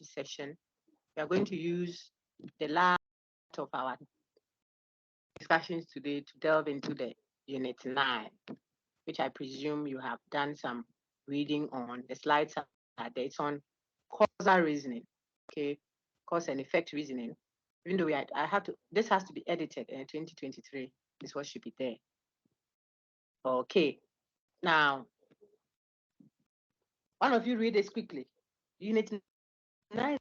this session, we are going to use the last of our discussions today to delve into the Unit 9, which I presume you have done some reading on. The slides are there. It's on causal reasoning, okay? Cause and effect reasoning. Even though this has to be edited in 2023, is what should be there. Okay, now, one of you read this quickly. Unit 9,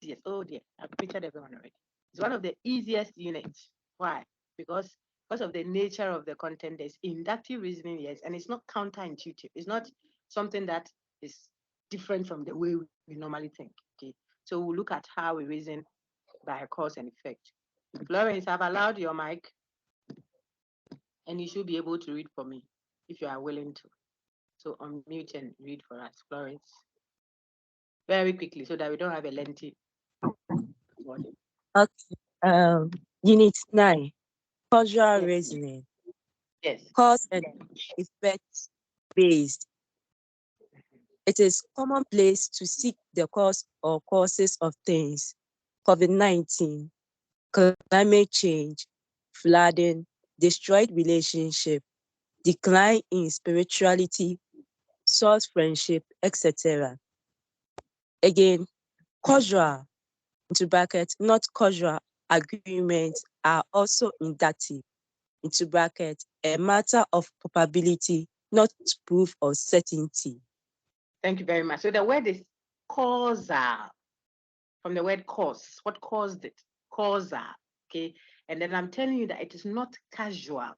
yes, oh dear, I've pictured everyone already. It's one of the easiest units. Why? Because of the nature of the content, there's inductive reasoning, yes, and it's not counterintuitive. It's not something that is different from the way we normally think, okay? So we'll look at how we reason by cause and effect. Florence, I've allowed your mic, and you should be able to read for me if you are willing to. So unmute and read for us, Florence. Very quickly, so that we don't have a lengthy morning. Okay. Unit 9, causal Yes. reasoning. Yes. Cause and effect based. It is commonplace to seek the cause or causes of things. COVID-19, climate change, flooding, destroyed relationship, decline in spirituality, source friendship, etc. Again, causal, into brackets, not causal agreements are also inductive, into brackets, a matter of probability, not proof or certainty. Thank you very much. So the word is causal, from the word cause. What caused it? Causal, okay? And then I'm telling you that it is not casual.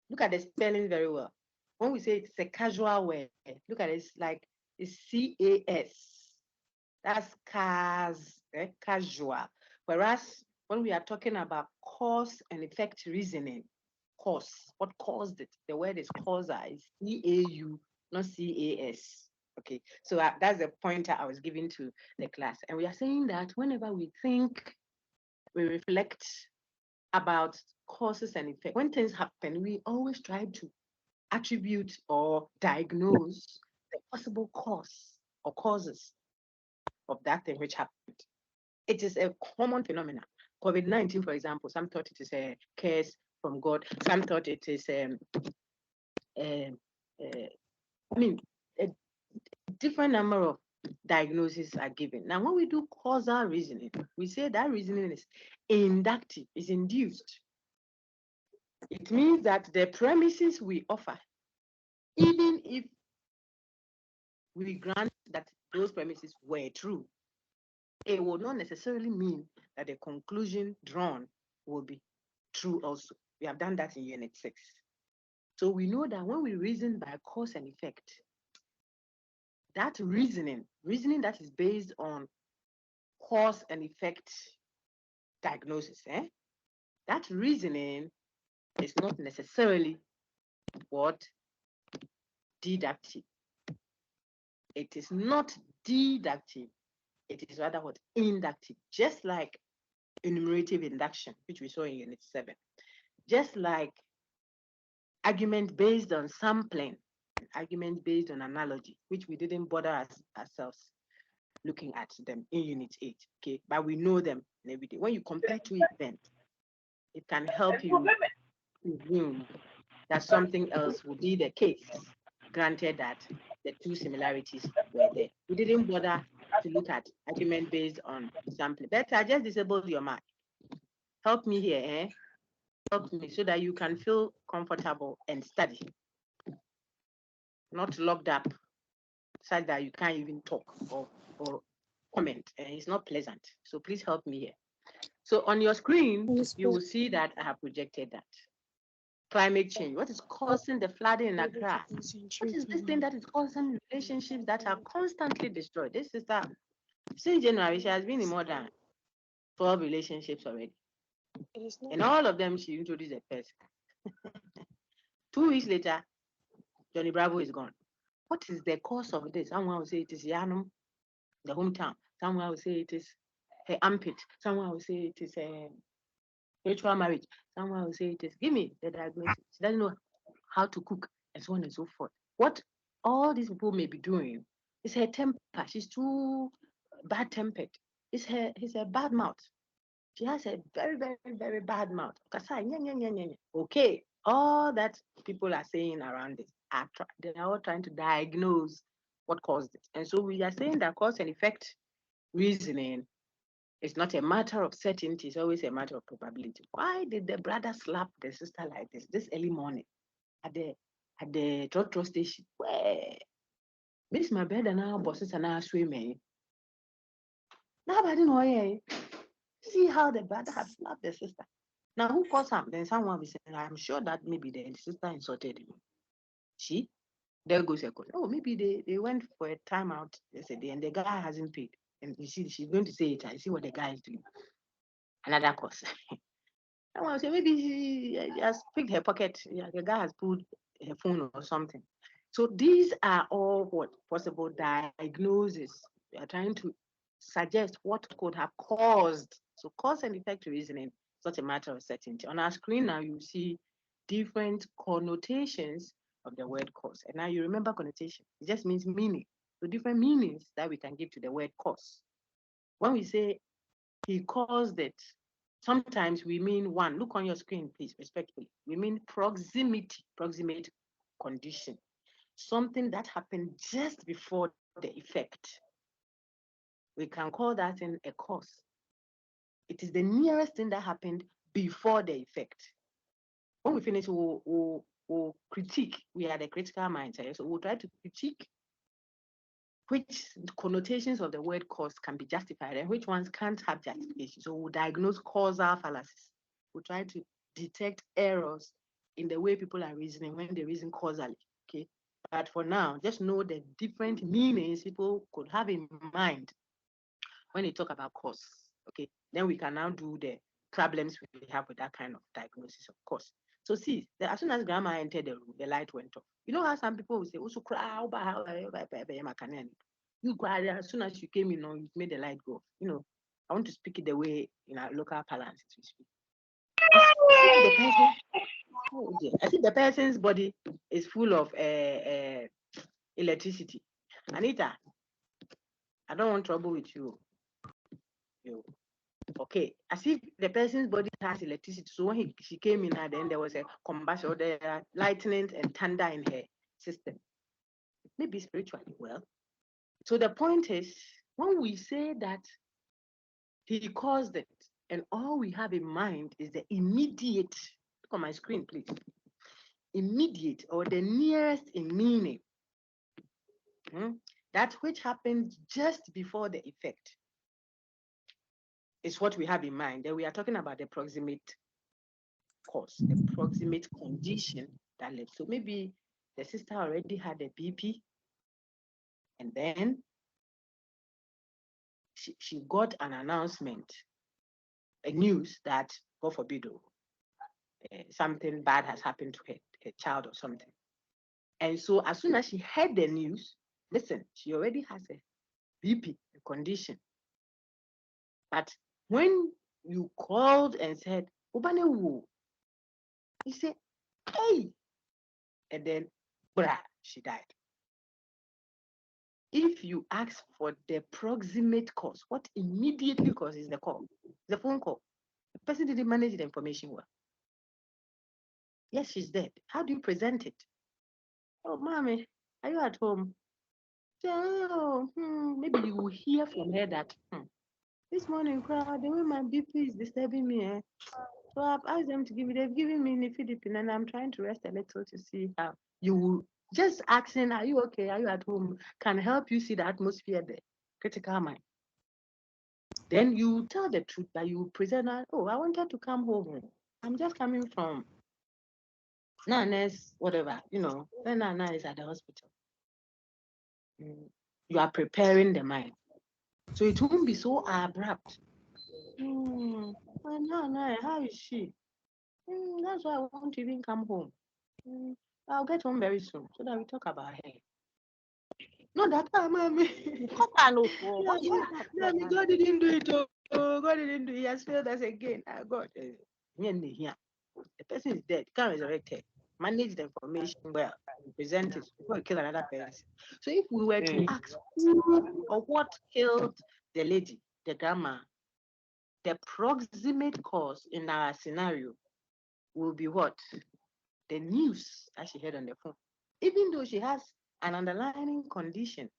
Look at the spelling very well. When we say it's a casual word, look at it, it's like it's C-A-S. That's casual. Whereas when we are talking about cause and effect reasoning, cause, what caused it? The word is causal, is C-A-U, not C-A-S. Okay, so that's the pointer I was giving to the class. And we are saying that whenever we think, we reflect about causes and effects, when things happen, we always try to attribute or diagnose the possible cause or causes of that thing which happened. It is a common phenomenon. COVID-19, for example, some thought it is a curse from God. Some thought it is, a different number of diagnoses are given. Now, when we do causal reasoning, we say that reasoning is inductive, is induced. It means that the premises we offer, even if we grant that those premises were true, it will not necessarily mean that the conclusion drawn will be true also. We have done that in Unit 6. So we know that when we reason by cause and effect, that reasoning that is based on cause and effect diagnosis, that reasoning is not necessarily what? Deductive. It is not deductive. It is rather what? Inductive. Just like enumerative induction, which we saw in Unit 7. Just like argument based on sampling, argument based on analogy, which we didn't bother ourselves looking at them in Unit 8, okay? But we know them every day. When you compare two events, it can help you presume that something else will be the case, granted that the two similarities were there. We didn't bother to look at argument based on sampling. Better just disable your mic. Help me here, Help me so that you can feel comfortable and study. Not locked up, such that you can't even talk or comment. It's not pleasant. So please help me here. So on your screen, you will see that I have projected that. Climate change. What is causing the flooding in Accra? What is this thing that is causing relationships that are constantly destroyed? This sister, since January, she has been in more than 12 relationships already. And all of them, she introduced a person. 2 weeks later, Johnny Bravo is gone. What is the cause of this? Someone will say it is Yanum, the hometown. Someone will say it is her armpit. Someone will say it is a spiritual marriage. Someone will say it is, give me the diagnosis. She doesn't know how to cook, and so on and so forth. What all these people may be doing is her temper. She's too bad-tempered. He's a bad mouth. She has a very, very, very bad mouth. Okay, all that people are saying around this they are all trying to diagnose what caused it. And so we are saying that cause and effect reasoning is not a matter of certainty, it's always a matter of probability. Why did the brother slap the sister like this early morning at the trotro station? Where Miss my bed and our bosses and our swimming. Nobody know, see how the brother has slapped the sister. Now, who caused him? Then someone will say, I'm sure that maybe the sister insulted him. See, there goes a question. Oh, maybe they went for a timeout yesterday and the guy hasn't paid. And you see, she's going to say it. I see what the guy is doing. Another cause. Someone will say, maybe she has picked her pocket. Yeah, the guy has pulled her phone or something. So these are all what possible diagnoses. We are trying to suggest what could have caused. So cause and effect reasoning is not a matter of certainty. On our screen now, you see different connotations of the word cause. And now you remember connotation. It just means meaning. So different meanings that we can give to the word cause. When we say he caused it, sometimes we mean one. Look on your screen, please, respectfully. We mean proximity, proximate condition. Something that happened just before the effect. We can call that in a cause. It is the nearest thing that happened before the effect. When we finish, we'll critique. We are the critical minds, so we'll try to critique which connotations of the word cause can be justified and which ones can't have justification. So we'll diagnose causal fallacies. We'll try to detect errors in the way people are reasoning when they reason causally. Okay. But for now, just know the different meanings people could have in mind when they talk about cause. Okay. Then we can now do the problems we have with that kind of diagnosis of cause. So see, as soon as grandma entered the room, the light went off. You know how some people will say, "Oh, so cry, you cried as soon as you came in, you made the light go." You know, I want to speak it the way in our local parlance we speak. I think the person's body is full of electricity. Anita, I don't want trouble with you. Okay, as if the person's body has electricity. So when she came in, then there was a combustion, the lightning and thunder in her system. Maybe spiritually. Well, so the point is, when we say that he caused it, and all we have in mind is the immediate. Look on my screen, please. Immediate or the nearest in meaning. That which happened just before the effect is what we have in mind. Then we are talking about the proximate cause, the proximate condition that led. So maybe the sister already had a BP, and then she got an announcement, a news that, God forbid, something bad has happened to her child or something. And so as soon as she heard the news, listen, she already has a BP, a condition. But when you called and said, "Ubane, he said, hey," and then, she died. If you ask for the proximate cause, what immediately causes the call? The phone call. The person didn't manage the information well. Yes, she's dead. How do you present it? "Oh, mommy, are you at home?" Oh, maybe you will hear from her that this morning, crowd, the way my BP is disturbing me. So I've asked them to they've given me nifedipine, and I'm trying to rest a little to see how you will. Just asking, "Are you okay? Are you at home?" can help you see the atmosphere there, critical mind. Then you tell the truth, but you present, "Oh, I wanted to come home. I'm just coming from Nana's, whatever, when Nana is at the hospital." You are preparing the mind. So it won't be so abrupt. Nana, how is she? That's why I won't even come home. I'll get home very soon so that we talk about her. No, that time, mommy. God didn't do it. Oh, God didn't do it. He has failed us again. God, the person is dead. Can't resurrect her. manage the information well, and present it before you kill another person. So if we were to ask who or what killed the lady, the grandma, the proximate cause in our scenario will be what? The news that she heard on the phone. Even though she has an underlying condition,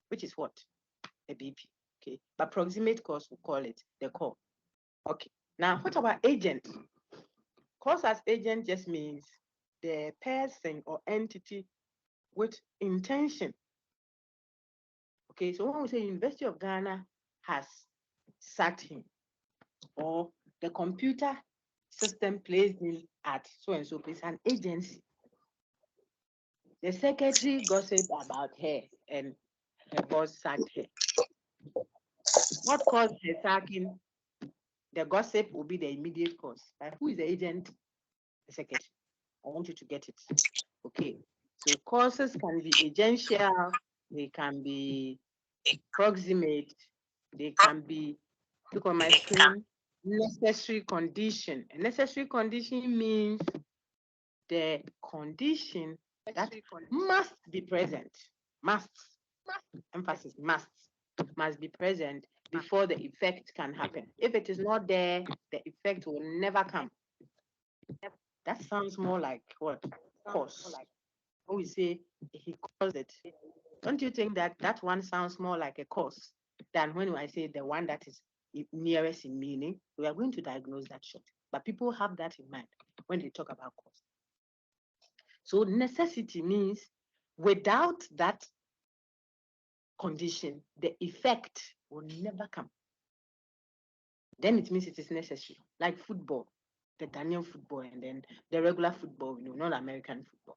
which is what? The BP. Okay. But proximate cause, we call it the call. Okay. Now, what about agent? Cause as agent just means the person or entity with intention. Okay, so when we say University of Ghana has sacked him, or the computer system placed him at so and so place, an agency. The secretary gossiped about her and her boss sacked her. What caused the sacking? The gossip will be the immediate cause. Who is the agent? The secretary. I want you to get it. Okay. So causes can be agential, they can be proximate, they can be, look on my screen, necessary condition. A necessary condition means the condition that must be present. Must. Emphasis, must be present before the effect can happen. If it is not there, the effect will never come. That sounds more like what? Cause. When we say he caused it, don't you think that that one sounds more like a cause than when I say the one that is nearest in meaning? We are going to diagnose that short, but people have that in mind when they talk about cause. So necessity means without that condition, the effect will never come. Then it means it is necessary, like football, the Ghanaian football, and then the regular football, not American football.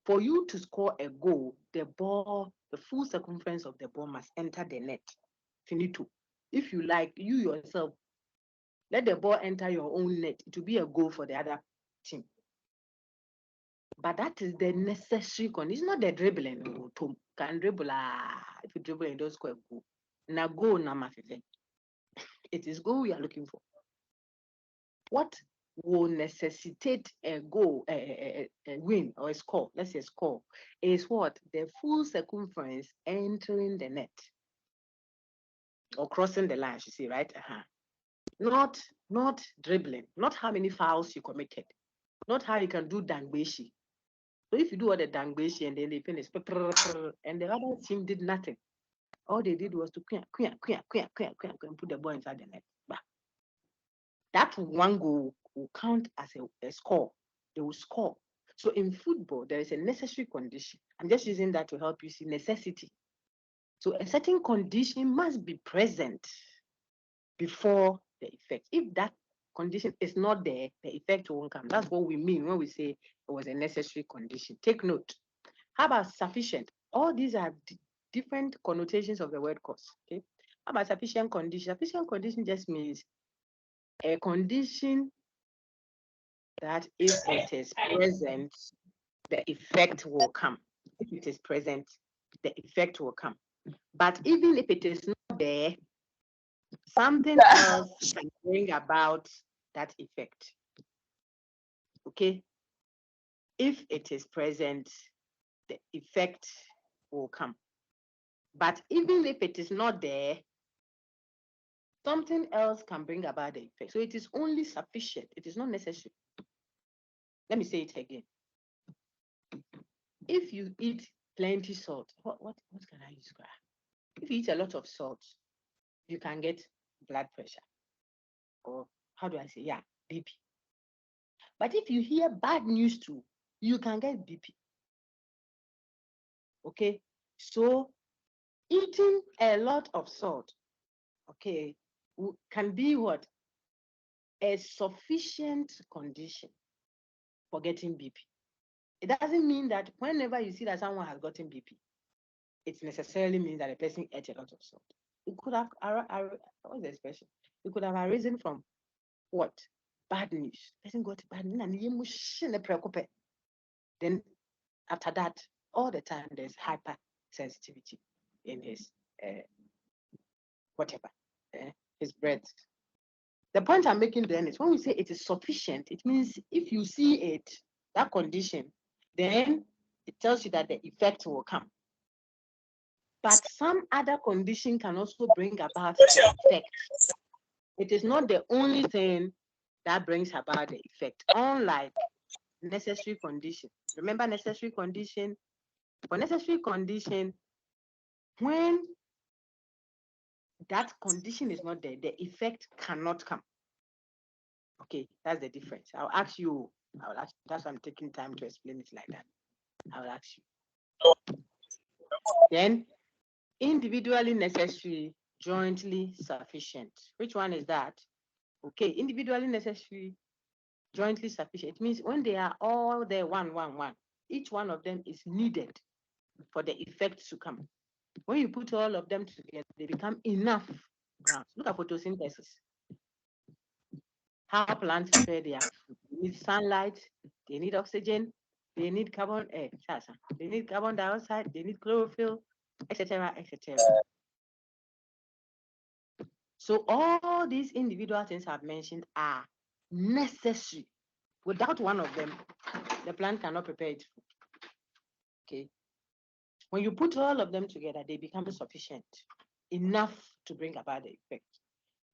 For you to score a goal, the ball, the full circumference of the ball must enter the net. Finito. If you like, you yourself, let the ball enter your own net. It will be a goal for the other team. But that is the necessary condition. It's not the dribbling. Can dribble. If you dribble and don't score a goal. Now goal, it is goal we are looking for. What will necessitate a goal, a win or a score, let's say score, is what? The full circumference entering the net or crossing the line, you see, right? Not dribbling, not how many fouls you committed, not how you can do dangbeshi. So if you do all the dangbeshi and then they finish, and the other team did nothing, all they did was to put the ball inside the net. That one goal will count as a score. They will score. So in football, there is a necessary condition. I'm just using that to help you see necessity. So a certain condition must be present before the effect. If that condition is not there, the effect won't come. That's what we mean when we say it was a necessary condition. Take note. How about sufficient? All these are different connotations of the word cause. Okay. How about sufficient condition? Sufficient condition just means a condition that if it is present, the effect will come. If it is present, the effect will come. But even if it is not there, something else can bring about that effect. Okay? If it is present, the effect will come. But even if it is not there, something else can bring about the effect. So it is only sufficient. It is not necessary. Let me say it again. If you eat plenty salt, what can I use? If you eat a lot of salt, you can get blood pressure. Or how do I say? Yeah, BP. But if you hear bad news too, you can get BP. Okay? So eating a lot of salt, okay, can be what? A sufficient condition for getting BP. It doesn't mean that whenever you see that someone has gotten BP, it necessarily means that a person ate a lot of salt. It could have, what's the expression? It could have arisen from what? Bad news. Person got bad news. Then after that, all the time there's hypersensitivity in his whatever, his breath. The point I'm making then is when we say it is sufficient, it means if you see it, that condition, then it tells you that the effect will come. But some other condition can also bring about the effect. It is not the only thing that brings about the effect, unlike necessary condition. Remember necessary condition? For necessary condition, when that condition is not there, the effect cannot come. Okay, that's the difference. I'll ask you, that's why I'm taking time to explain it like that. I'll ask you. Then, individually necessary, jointly sufficient. Which one is that? Okay, individually necessary, jointly sufficient. It means when they are all there, one, each one of them is needed for the effect to come. When you put all of them together, they become enough grounds. Look at photosynthesis. How plants prepare their food. They need sunlight, they need oxygen, they need carbon, they need carbon dioxide, they need chlorophyll, etc., etc. So all these individual things I've mentioned are necessary. Without one of them, the plant cannot prepare its food. Okay. When you put all of them together, they become sufficient, enough to bring about the effect.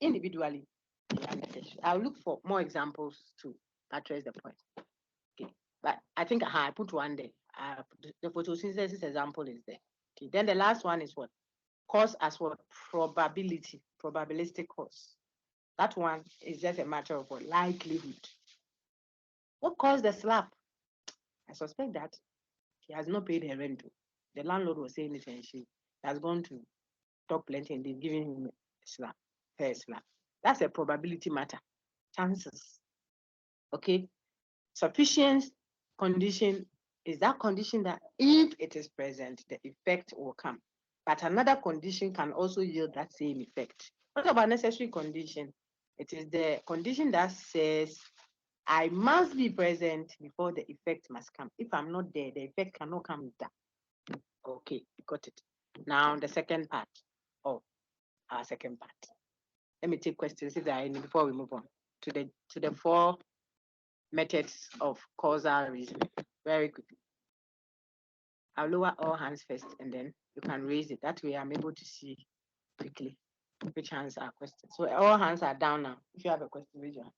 Individually, they are necessary. I'll look for more examples to address the point. Okay. But I think I put one there. The photosynthesis example is there. Okay. Then the last one is what? Cause as what? Probability, probabilistic cause. That one is just a matter of what? Likelihood. What caused the slap? I suspect that he has not paid her rent. The landlord was saying it and she has gone to talk plenty and they've given him a slap, her slap. That's a probability matter. Chances. Okay. Sufficient condition is that condition that if it is present, the effect will come. But another condition can also yield that same effect. What about necessary condition? It is the condition that says I must be present before the effect must come. If I'm not there, the effect cannot come with that. Okay, got it. Now the second part of our second part. Let me take questions if there are any before we move on to the 4 methods of causal reasoning. Very quickly. I'll lower all hands first and then you can raise it. That way I'm able to see quickly which hands are questions. So all hands are down now. If you have a question, raise your hand.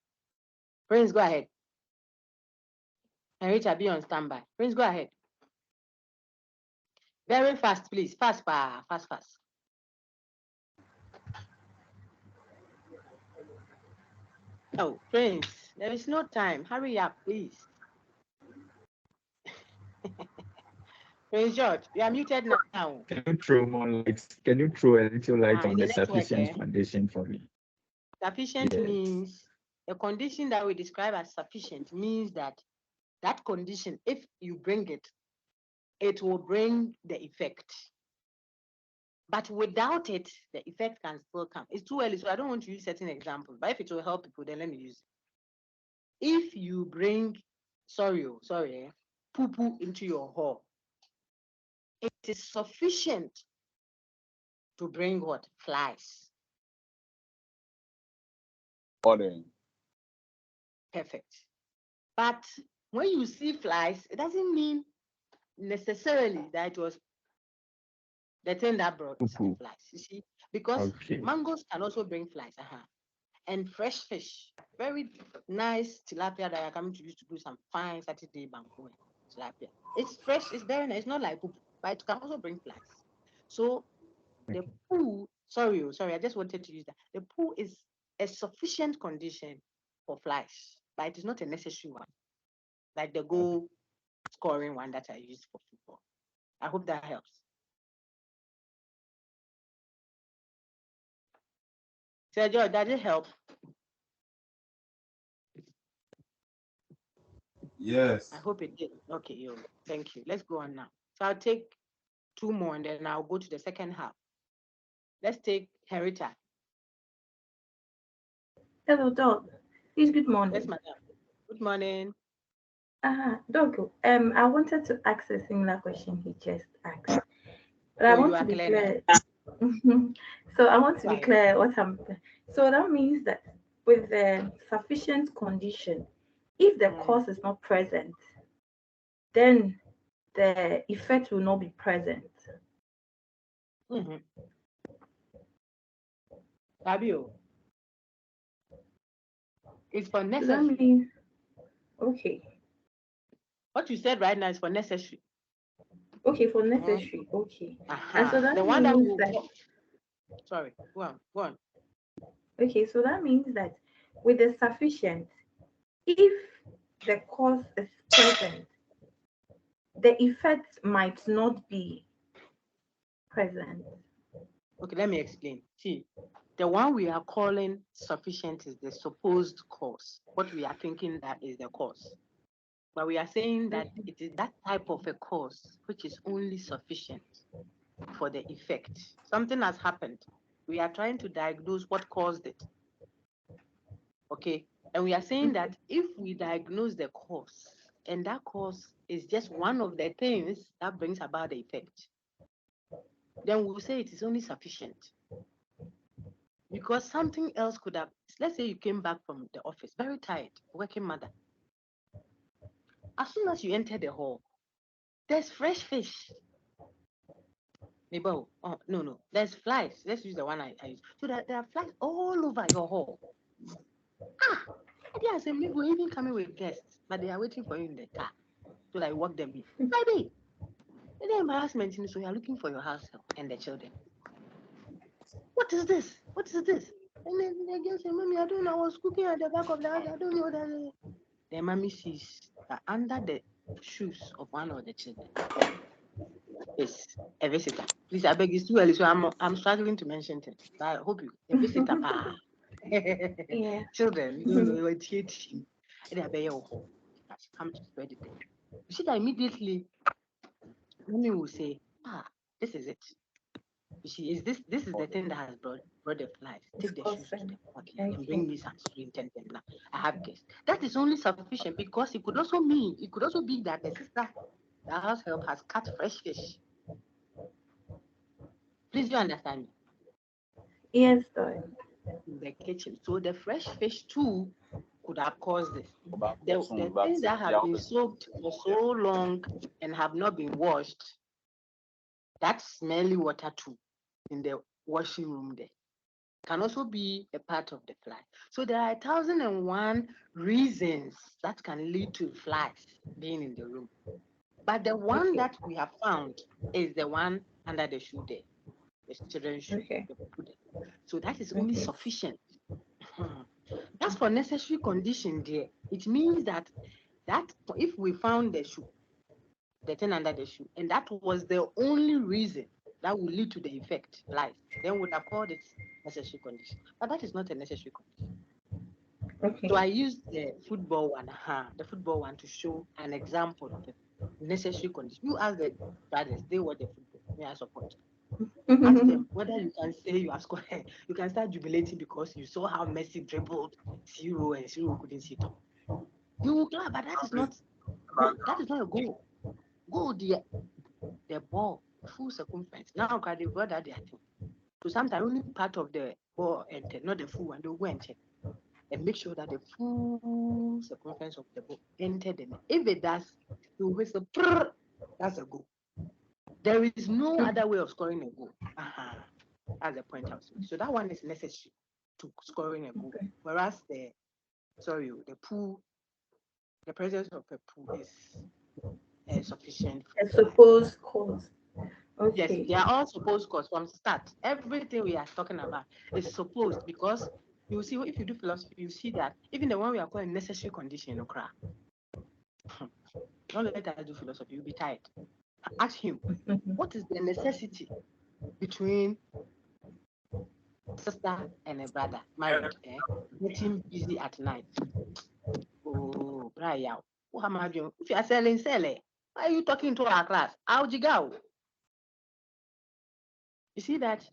Prince, go ahead. And Richard, be on standby. Prince, go ahead. Very fast, please. Fast. Oh, Prince, there is no time. Hurry up, please. Prince George, you are muted now. Can you throw more light? Can you throw a little light on the network, sufficient condition for me? Sufficient means a condition that we describe as sufficient means that that condition, if you bring it, it will bring the effect. But without it, the effect can still come. It's too early, so I don't want to use certain examples. But if it will help people, then let me use it. If you bring, poo-poo into your hall, it is sufficient to bring what? Flies. Ordering. Perfect. But when you see flies, it doesn't mean necessarily that it was the thing that brought flies. You see, because mangoes can also bring flies. And fresh fish, very nice tilapia that are coming to use to do some fine Saturday banku tilapia. It's fresh, it's very nice. It's not like poop, but it can also bring flies. So the poo, sorry, I just wanted to use that. The poo is a sufficient condition for flies, but it is not a necessary one, like the goal scoring one that I used for football. I hope that helps. Sergio, does it help? Yes. I hope it did. Okay, thank you. Let's go on now. So I'll take 2 more and then I'll go to the second half. Let's take Henrietta. Hello, Doc. Please, good morning. Yes, madam. Good morning. Doc, I wanted to ask a similar question he just asked. But I want to be clear. So I want to be clear what I'm. So that means that with the sufficient condition, if the cause is not present, then the effect will not be present. Fabio, it's for So that necessary. means, okay. What you said right now is for necessary. Okay, for necessary. Okay. And so that The one that means will. that, Sorry, go on, go on. okay, so that means that with the sufficient, if the cause is present, the effect might not be present. Okay, let me explain. See, the one we are calling sufficient is the supposed cause. What we are thinking that is the cause. But we are saying that it is that type of a cause which is only sufficient for the effect. Something has happened. We are trying to diagnose what caused it. Okay. And we are saying that if we diagnose the cause, and that cause is just one of the things that brings about the effect, then we'll say it is only sufficient. Because something else could have, let's say you came back from the office, very tired, working mother. As soon as you enter the hall, there's fresh fish. Maybe, no, there's flies. Let's use the one I use. So that there are flies all over your hall. Yes, and maybe we're even coming with guests, but they are waiting for you in the car to like walk them in. Friday, the embarrassment, so you are looking for your house help and the children. What is this? What is this? And then the girl say, Mommy, I don't know. I was cooking at the back of the house. I don't know that. The mommy sees that under the shoes of one of the children is a visitor. Please, I beg, it's too early, so I'm struggling to mention things. But I hope you, a visitor. Yeah. Children, you were teaching. And I beg you, come to spread it. You see that immediately, mommy will say, this is it. You see, this is the thing that has brought the flies. Take the shoes to the pocket and bring me some string now. I have guests. That is only sufficient because it could also be that the sister, the house help, has cut fresh fish. Please, you understand me? Yes, sir. In the kitchen. So the fresh fish too could have caused this. The things that have been soaked for so long and have not been washed, that smelly water too in the washing room there can also be a part of the fly. So there are 1,001 reasons that can lead to flies being in the room. But the one that we have found is the one under the shoe there, the children's shoe. So that is only sufficient. That's for necessary condition there. It means that if we found the shoe, the thing under the shoe, and that was the only reason that would lead to the effect, life, then we would have called it necessary condition. But that is not a necessary condition. So I used the football one to show an example of a necessary condition. You ask the brothers, they were the football. May I support? Ask them whether you can say you have scored. You can start jubilating because you saw how Messi dribbled 0 and 0 couldn't see top. You will clap, but that is not a goal. Goal the ball full circumference. Now they brought that their thing. So sometimes only part of the ball entered, not the full one. They'll go and check and make sure that the full circumference of the ball entered. And if it does, you will whistle, that's a goal. There is no other way of scoring a goal. That's the point I was making. So that one is necessary to scoring a goal. Whereas the pool, the presence of a pool is sufficient. A supposed cause. Yes, they are all supposed cause from start. Everything we are talking about is supposed because you see if you do philosophy, you see that even the one we are calling necessary condition, don't let us do philosophy, you'll be tired. Ask him, what is the necessity between sister and a brother married, getting busy at night? Oh, Brian, what am I doing? If you are selling, why are you talking to our class? How'd you go? You see that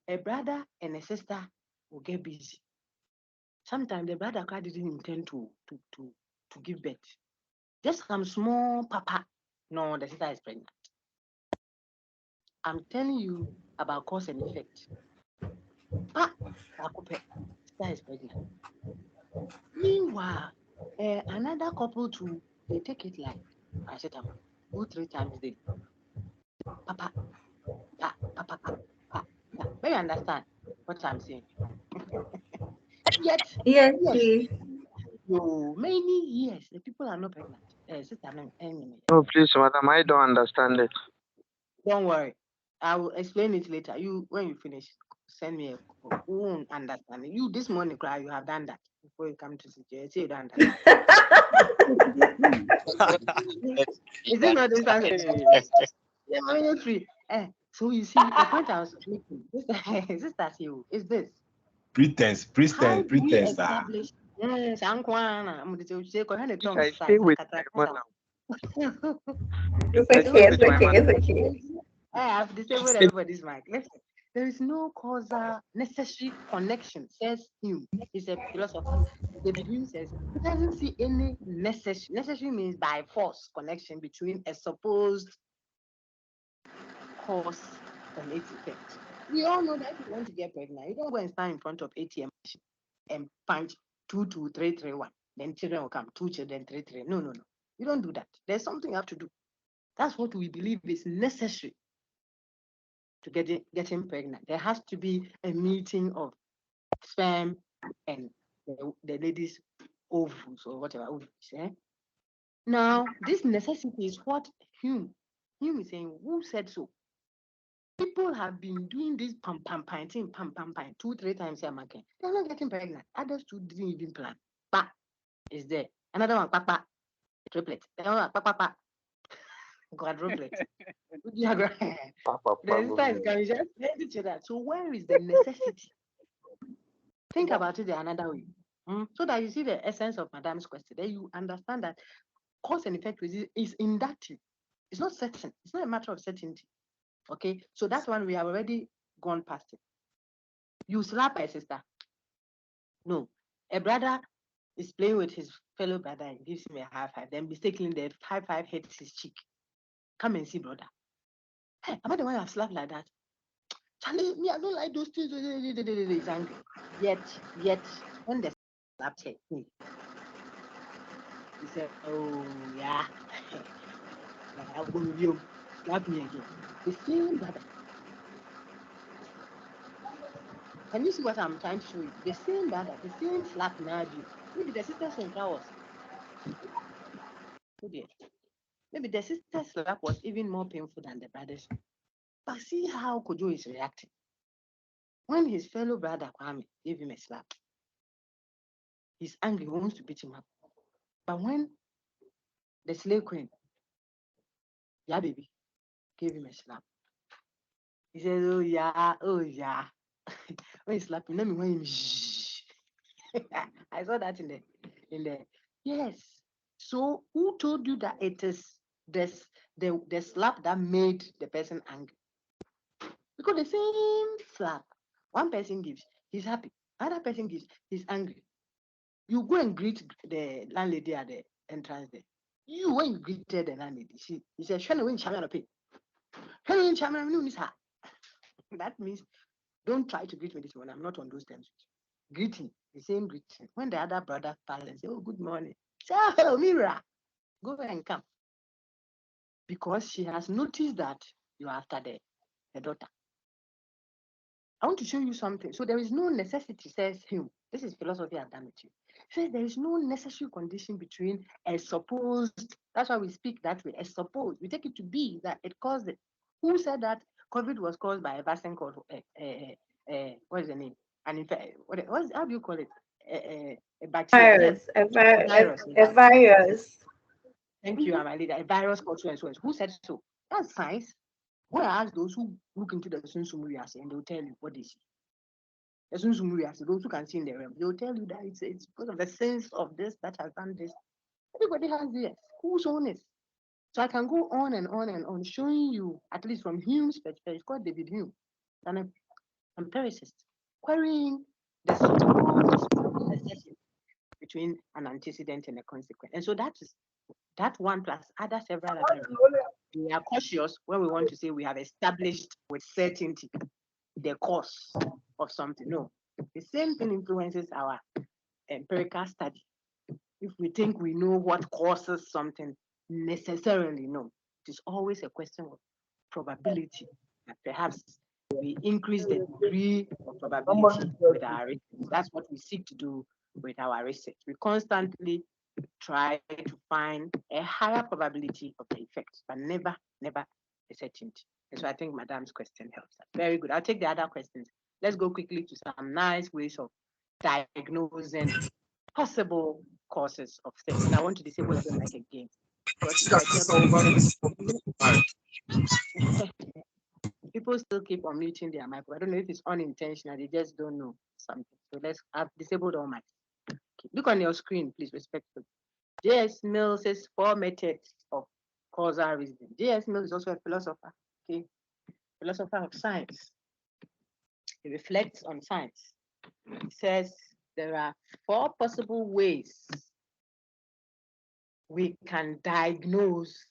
a brother and a sister will get busy. Sometimes the brother didn't intend to give birth. Just some small papa. No, the sister is pregnant. I'm telling you about cause and effect. Sister is pregnant. Meanwhile, another couple too, they take it like paracetamol. 2-3 times daily. Papa, papa, papa, papa. May you understand what I'm saying? Yet, Yes, yes, please. so many years, the people are not pregnant. Oh, please, madam, I don't understand it. Don't worry. I will explain it later. You, when you finish, send me a call. You won't understand it. You, this morning, cry, you have done that before you come to CJ. Say you don't understand. Is this not this answer? Yeah, I'm free. So you see, the point I was making, sister, is this. Pretense. How do we Pretense. establish? Yes, I'm I stay with my man now. It's I okay, stay it's with my okay, man. it's okay. I have disabled everybody's mic. Listen, there is no causal necessary connection, says Hume. He's a philosopher. David Hume says he doesn't see any necessary. Necessary means by force connection between a supposed cause and its effect. We all know that if you want to get pregnant, you don't go and stand in front of ATM machine and punch 22331. Then children will come, 2 children, 3. No. You don't do that. There's something you have to do. That's what we believe is necessary to getting pregnant. There has to be a meeting of sperm and the lady's ovaries or whatever ovaries. Now, this necessity is what Hume is saying. Who said so? People have been doing this pam 2-3 times a month. They're not getting pregnant. Others too didn't even plan. But is there another one? Papa, triplet. Another one, papa, quadruplet. The sister is coming. Just let each other. So where is the necessity? Think about it another way. So that you see the essence of Madam's question. Then you understand that cause and effect is inductive. It's not certain. It's not a matter of certainty. Okay, so that one we have already gone past it. You slap a sister. No, a brother is playing with his fellow brother and gives him a high five. Then mistakenly the high five hits his cheek. Come and see, brother. Hey, am I the one that slapped like that? Charlie, me, I don't like those things. He's angry. Yet, when the slapped hit me, he said, "Oh yeah, I'm going to slap me again." The same brother. Can you see what I'm trying to show you? The same brother, the same slap now. Maybe the sister's slap was. Oh dear. Maybe the sister's slap was even more painful than the brother's. But see how Kojo is reacting. When his fellow brother Kwame gave him a slap, he's angry, he wants to beat him up. But when the slave queen, yeah, baby, gave him a slap, he says, "Oh yeah, oh yeah." When he slapped him, let me when him. I saw that in the yes. So who told you that it is this the slap that made the person angry? Because the same slap, one person gives, he's happy. Other person gives, he's angry. You go and greet the landlady at the entrance there. You when you greeted the landlady, he said, "Shana when Chamana pay. Shana when Chamana." That means don't try to greet me this morning. I'm not on those terms. Greeting, the same greeting. When the other brother calls and say, "Oh, good morning," say, "Oh, hello, Mira. Go and come." Because she has noticed that you are after the daughter. I want to show you something. So there is no necessity, says Hume. This is philosophy I've done with you. He says there is no necessary condition between a supposed, that's why we speak that way, a supposed. We take it to be that it caused it. Who said that COVID was caused by a vaccine called, what is the name? How do you call it? A bacteria. Virus, Yes. a virus. Thank you, Amalida. A virus called so and so. Who said so? That's science. Go and ask those who look into the Sunsumurias and they'll tell you what they see. The Sunsumurias, those who can see in the realm, they'll tell you that it's because of the sense of this that has done this. Everybody has this. Whose own is? So I can go on and on and on, showing you, at least from Hume's perspective, it's called David Hume, an empiricist, querying the supposed necessity between an antecedent and a consequence. And so that is that one plus other several other. We are cautious when we want to say we have established with certainty the cause of something. No, the same thing influences our empirical study. If we think we know what causes something, necessarily no. It is always a question of probability. And perhaps we increase the degree of probability with our research. That's what we seek to do with our research. We constantly try to find a higher probability of the effects, but never a certainty. And so I think Madam's question helps us. Very good. I'll take the other questions. Let's go quickly to some nice ways of diagnosing possible causes of things. And I want to disable them like a game. People still keep unmuting their mic. I don't know if it's unintentional, they just don't know something. So I've disabled all mics. Okay. Look on your screen, please, respectfully. J.S. Mill says 4 methods of causal reasoning. J.S. Mill is also a philosopher, okay? Philosopher of science. He reflects on science. He says there are 4 possible ways we can diagnose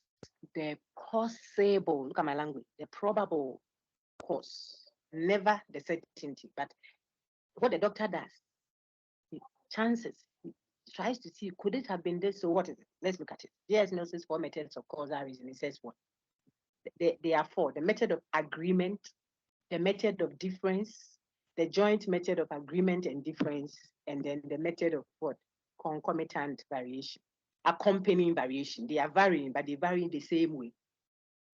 the possible, look at my language, the probable cause, never the certainty, but what the doctor does, he chances, he tries to see, could it have been this? So what is it? Let's look at it. J.S. Mill says 4 methods of causal reasoning. He says what? There are 4. The method of agreement, the method of difference, the joint method of agreement and difference, and then the method of what? Concomitant variation, accompanying variation. They are varying, but they vary in the same way,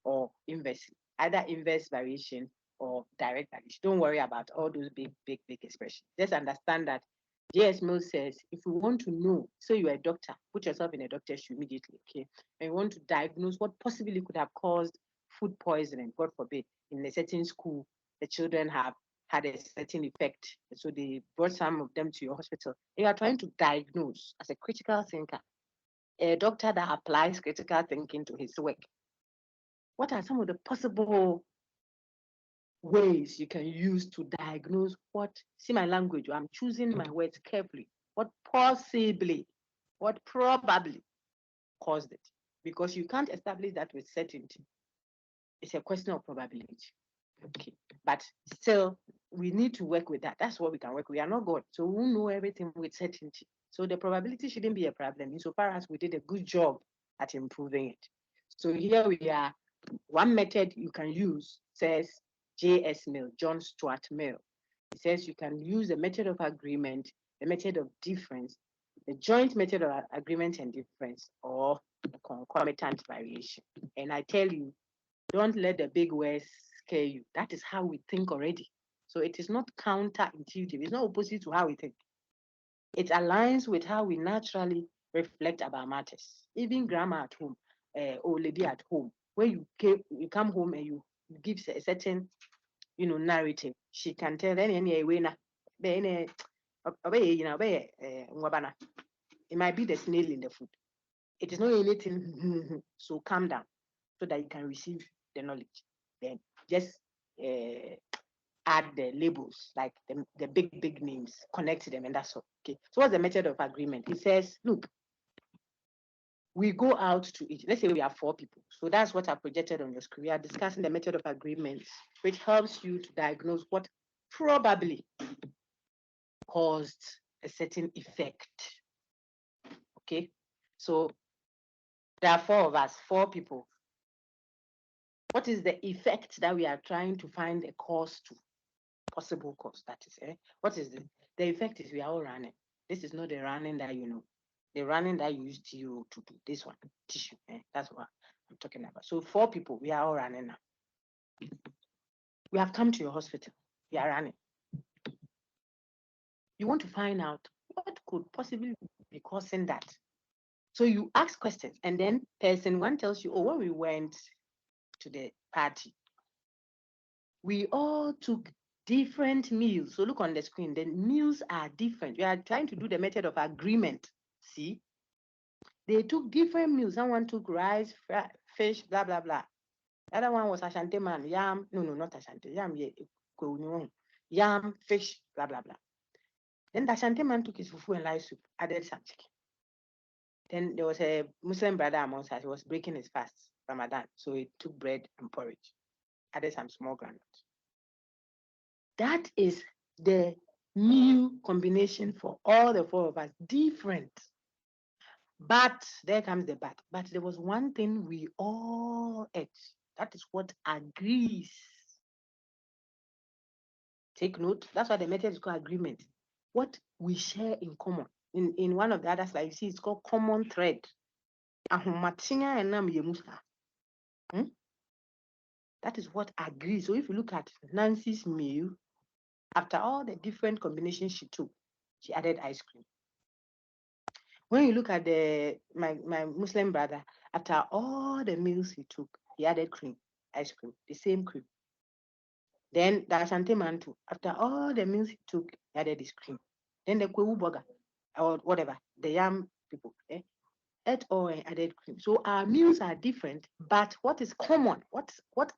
or inversely, either inverse variation or direct variation. Don't worry about all those big expressions. Just understand that J.S. Mill says, if you want to know, so you're a doctor, put yourself in a doctor's shoe immediately, okay? And you want to diagnose what possibly could have caused food poisoning, God forbid, in a certain school, the children have had a certain effect. So they brought some of them to your hospital. You are trying to diagnose as a critical thinker, a doctor that applies critical thinking to his work. What are some of the possible ways you can use to diagnose what, see my language, I'm choosing my words carefully, what possibly, what probably caused it? Because you can't establish that with certainty. It's a question of probability. Okay, but still, we need to work with that. That's what we can work with. We are not God, so we won't know everything with certainty. So the probability shouldn't be a problem insofar as we did a good job at improving it. So here we are. One method you can use says J.S. Mill, John Stuart Mill. He says you can use the method of agreement, the method of difference, the joint method of agreement and difference, or the concomitant variation. And I tell you, don't let the big words scare you. That is how we think already. So it is not counterintuitive. It's not opposite to how we think. It aligns with how we naturally reflect about matters. Even grandma at home, or lady at home, when you come home and you give a certain, narrative, she can tell any way na it might be the snail in the food. It is not anything. So calm down so that you can receive the knowledge. Then just add the labels, like the big names, connect them, and that's all. Okay. So what's the method of agreement? It says, look, we go out to eat. Let's say we are 4 people. So that's what I projected on your screen. We are discussing the method of agreement, which helps you to diagnose what probably caused a certain effect. Okay. So there are 4 of us, 4 people. What is the effect that we are trying to find a cause to? Possible cause, that is. What is the effect is we are all running. This is not the running that you know. The running that you used to do this one, tissue. That's what I'm talking about. So 4 people, we are all running now. We have come to your hospital. We are running. You want to find out what could possibly be causing that. So you ask questions, and then person 1 tells you, oh, when we went to the party, we all took different meals. So look on the screen, the meals are different. We are trying to do the method of agreement. See? They took different meals. Someone took rice, fish, blah, blah, blah. The other one was Ashanti man, yam. No, not Ashanti. Yam, fish, blah, blah, blah. Then the Ashanti man took his fufu and rice soup, added some chicken. Then there was a Muslim brother amongst us. He was breaking his fast, Ramadan. So he took bread and porridge, added some small granules. That is the meal combination for all the 4 of us, different. But there comes the but. But there was one thing we all ate. That is what agrees. Take note. That's why the method is called agreement. What we share in common. In one of the other slides, you see it's called common thread. That is what agrees. So if you look at Nancy's meal, after all the different combinations she took, she added ice cream. When you look at my Muslim brother, after all the meals he took, he added cream, ice cream, the same cream. Then the Ashanti man too, after all the meals he took, he added his cream. Then the Kwewu burger, or whatever, the yam people, ate all and added cream. So our meals are different, but what is common, what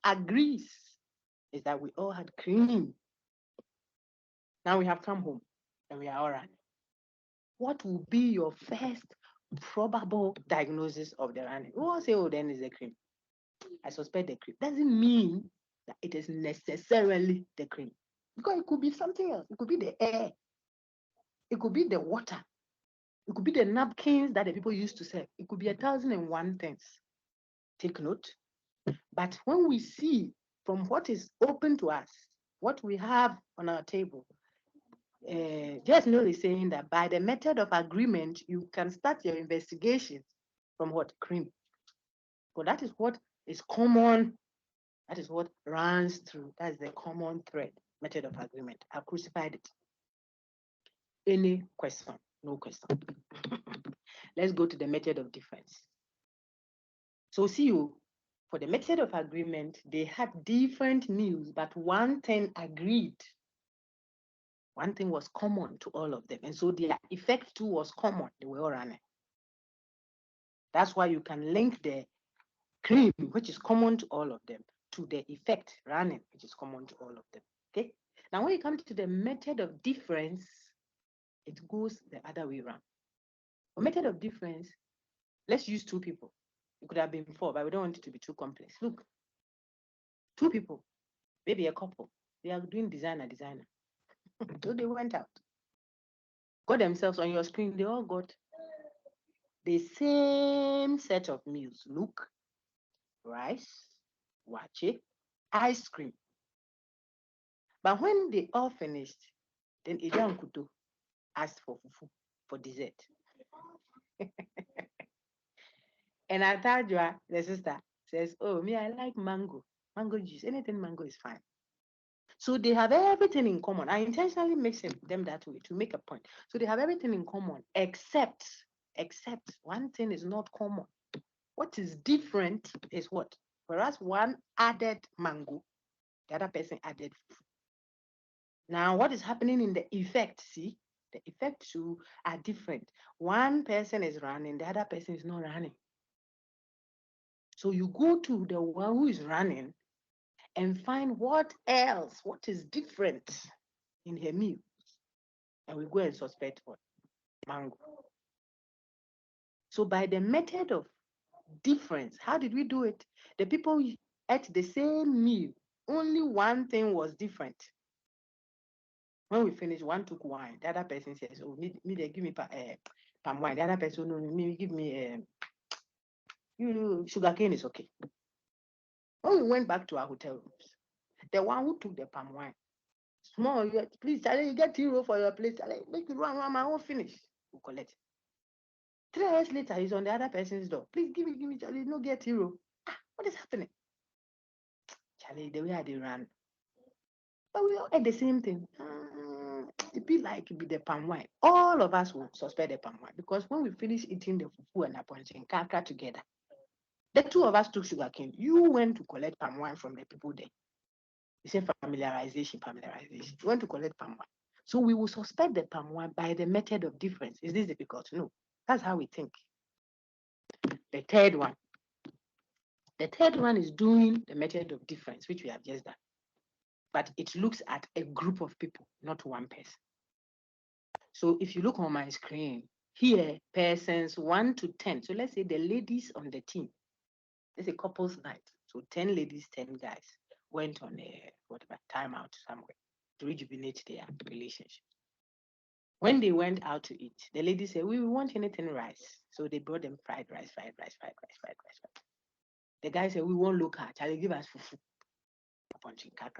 agrees, is that we all had cream. Now we have come home and we are all right. What will be your first probable diagnosis of the running? We all say, oh, then it's the cream. I suspect the cream. Doesn't mean that it is necessarily the cream. Because it could be something else. It could be the air. It could be the water. It could be the napkins that the people used to sell. It could be 1,001 things. Take note. But when we see from what is open to us, what we have on our table, just know is saying that by the method of agreement, you can start your investigation from what? Cream. So that is what is common. That is what runs through. That's the common thread, method of agreement. I've crucified it. Any question? No question. Let's go to the method of difference. So see you, for the method of agreement, they had different meals, but one thing agreed. One thing was common to all of them. And so their effect too was common. They were all running. That's why you can link the cream, which is common to all of them, to the effect running, which is common to all of them. Okay. Now, when you come to the method of difference, it goes the other way around. For method of difference, let's use two people. It could have been four, but we don't want it to be too complex. Look, two people, maybe a couple, they are doing designer. So they went out, got themselves on your screen, they all got the same set of meals. Look, rice, wache, ice cream. But when they all finished, then Ijan Kuto asked for fufu for dessert. And I told you, the sister says, oh, me, I like mango juice. Anything mango is fine. So they have everything in common. I intentionally mix them that way to make a point. So they have everything in common, except one thing is not common. What is different is what? Whereas one added mango, the other person added fufu. Now, what is happening in the effect? See, the effects too are different. One person is running, the other person is not running. So you go to the one who is running and find what else, what is different in her meal. And we go and suspect what? Mango. So by the method of difference, how did we do it? The people ate the same meal, only one thing was different. When we finished, one took wine. The other person says, oh, me they give me palm wine. The other person, no, me give me sugar cane is okay. When we went back to our hotel rooms, the one who took the palm wine, small, please, Charlie, you get hero for your place. Charlie, make you run, my own finish. We collect. 3 hours later, he's on the other person's door. Please give me, Charlie, no get hero. What is happening? Charlie, the way I did run. But we all ate the same thing. It be like it be the palm wine. All of us will suspect the palm wine because when we finish eating the fufu and aponche kaka together, the two of us took sugarcane. You went to collect palm wine from the people there. You say familiarization. You went to collect palm wine. So we will suspect the palm wine by the method of difference. Is this difficult? No. That's how we think. The third one. The third one is doing the method of difference, which we have just done. But it looks at a group of people, not one person. So if you look on my screen, here, persons 1 to 10. So let's say the ladies on the team. It's a couple's night. So 10 ladies, 10 guys went on a whatever timeout somewhere to rejuvenate their relationship. When they went out to eat, the lady said, we want anything rice. So they brought them fried rice. The guy said, we want local. Charlie, give us fufu.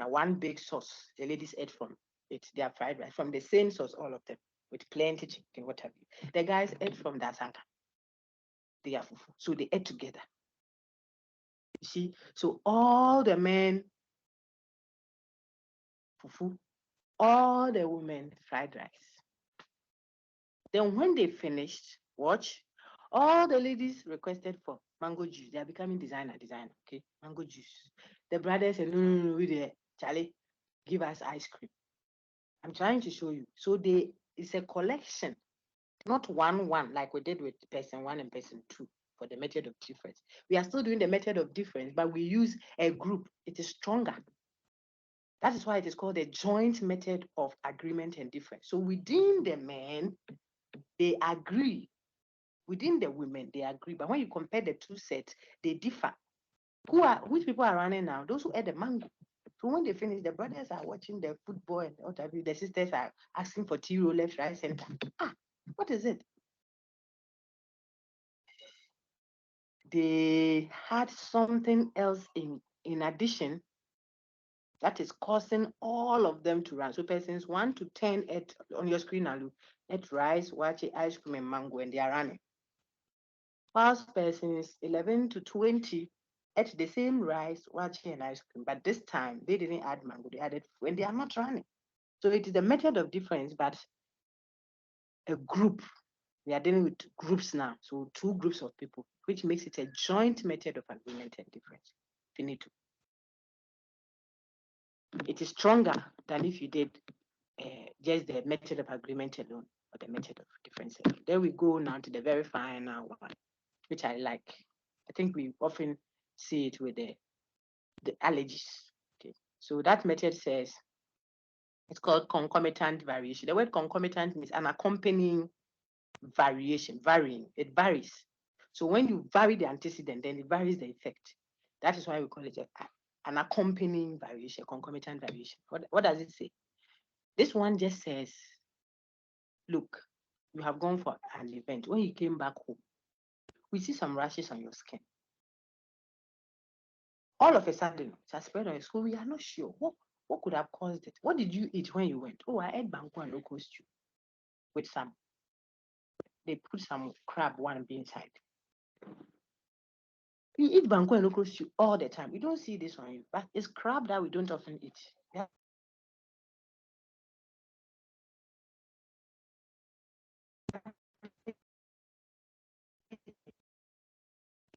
One big sauce. The ladies ate from it. Their fried rice from the same sauce, all of them, with plenty chicken, what have you. The guys ate from that sanka. They are fufu. So they ate together. You see, so all the men fufu, all the women fried rice. Then when they finished, watch, all the ladies requested for mango juice. They are becoming designer, okay? Mango juice. The brothers said, no, we there. Charlie, give us ice cream. I'm trying to show you. So it's a collection, not one like we did with person one and person two for the method of difference. We are still doing the method of difference, but we use a group. It is stronger. That is why it is called the joint method of agreement and difference. So within the men, they agree. Within the women, they agree. But when you compare the two sets, they differ. Which people are running now? Those who ate the mango. So when they finish, the brothers are watching the football and what have you. The sisters are asking for tea roll left, right, center. What is it? They had something else in addition that is causing all of them to run. So persons 1 to 10 on your screen now, look at rice, wachi, ice cream, and mango, and they are running. Whilst persons 11 to 20 ate the same rice, wachi, and ice cream, but this time they didn't add mango, they added when they are not running. So it is a method of difference, but a group. We are dealing with groups now. So 2 groups of people, which makes it a joint method of agreement and difference. Finito. It is stronger than if you did just the method of agreement alone or the method of difference alone. Then we go now to the very final one, which I like. I think we often see it with the allergies. Okay. So that method says it's called concomitant variation. The word concomitant means an accompanying variation, varying. It varies. So when you vary the antecedent, then it varies the effect. That is why we call it an accompanying variation, concomitant variation. What does it say? This one just says, look, you have gone for an event. When you came back home, we see some rashes on your skin. All of a sudden, it has spread on your skin. We are not sure. What could have caused it? What did you eat when you went? Oh, I ate banku and local stew with some. They put some crab one inside. You eat banku and local stew all the time. We don't see this on you, but it's crab that we don't often eat. Yeah.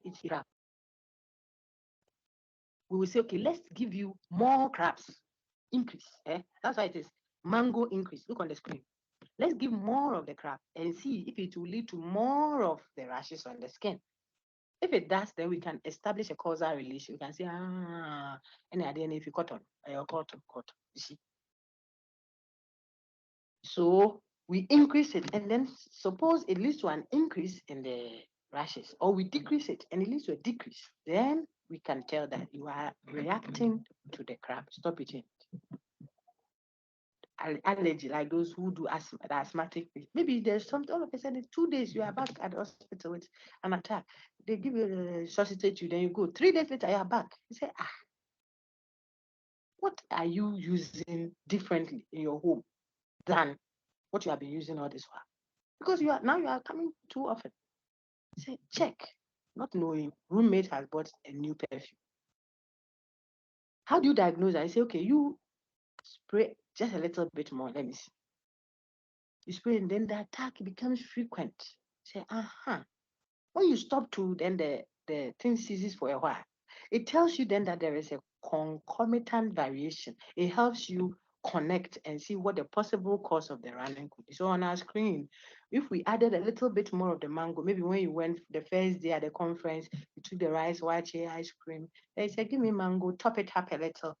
It's crab. We will say, okay, let's give you more crabs. Increase. That's why it is mango increase. Look on the screen. Let's give more of the crab and see if it will lead to more of the rashes on the skin. If it does, then we can establish a causal relation. We can say, any idea if you cotton, cotton. You see. So we increase it, and then suppose it leads to an increase in the rashes, or we decrease it and it leads to a decrease. Then we can tell that you are reacting to the crab. Stop eating. Allergy, like those who do asthma, the asthmatic, maybe there's something all of a sudden in 2 days you are back at the hospital with an attack. They give you a substitute, then you go 3 days later, you are back. You say, what are you using differently in your home than what you have been using all this while? Because you are coming too often. Say, check. Not knowing, roommate has bought a new perfume. How do you diagnose that? I say, okay, you spray just a little bit more. Let me see. You spray, and then the attack becomes frequent. Say, when you stop to, then the thing ceases for a while. It tells you then that there is a concomitant variation. It helps you connect and see what the possible cause of the running could be. So on our screen, if we added a little bit more of the mango, maybe when you went the first day at the conference, you took the rice, wachi, ice cream, they said, give me mango, top it up a little.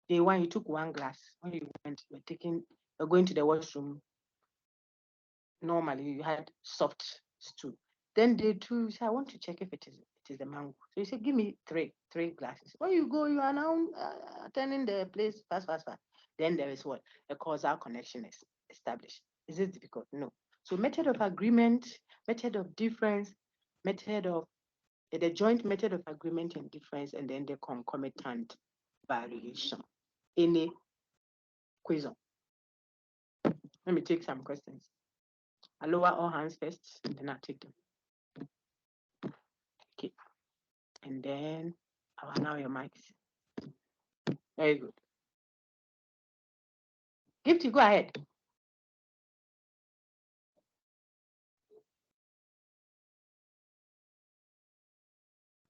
Day one, you took 1 glass. When you went, you're going to the washroom, normally you had soft stew. Then day 2, you say, I want to check if it is the mango. So you say, give me three glasses. When you go, you are now turning the place fast. Then there is what? A causal connection is established. Is it difficult? No. So method of agreement, method of difference, method of the joint method of agreement and difference, and then the concomitant variation. Any question? Let me take some questions. I'll lower all hands first, and then I'll take them. Okay. And then I'll allow your mics. Very good. Gifty, go ahead.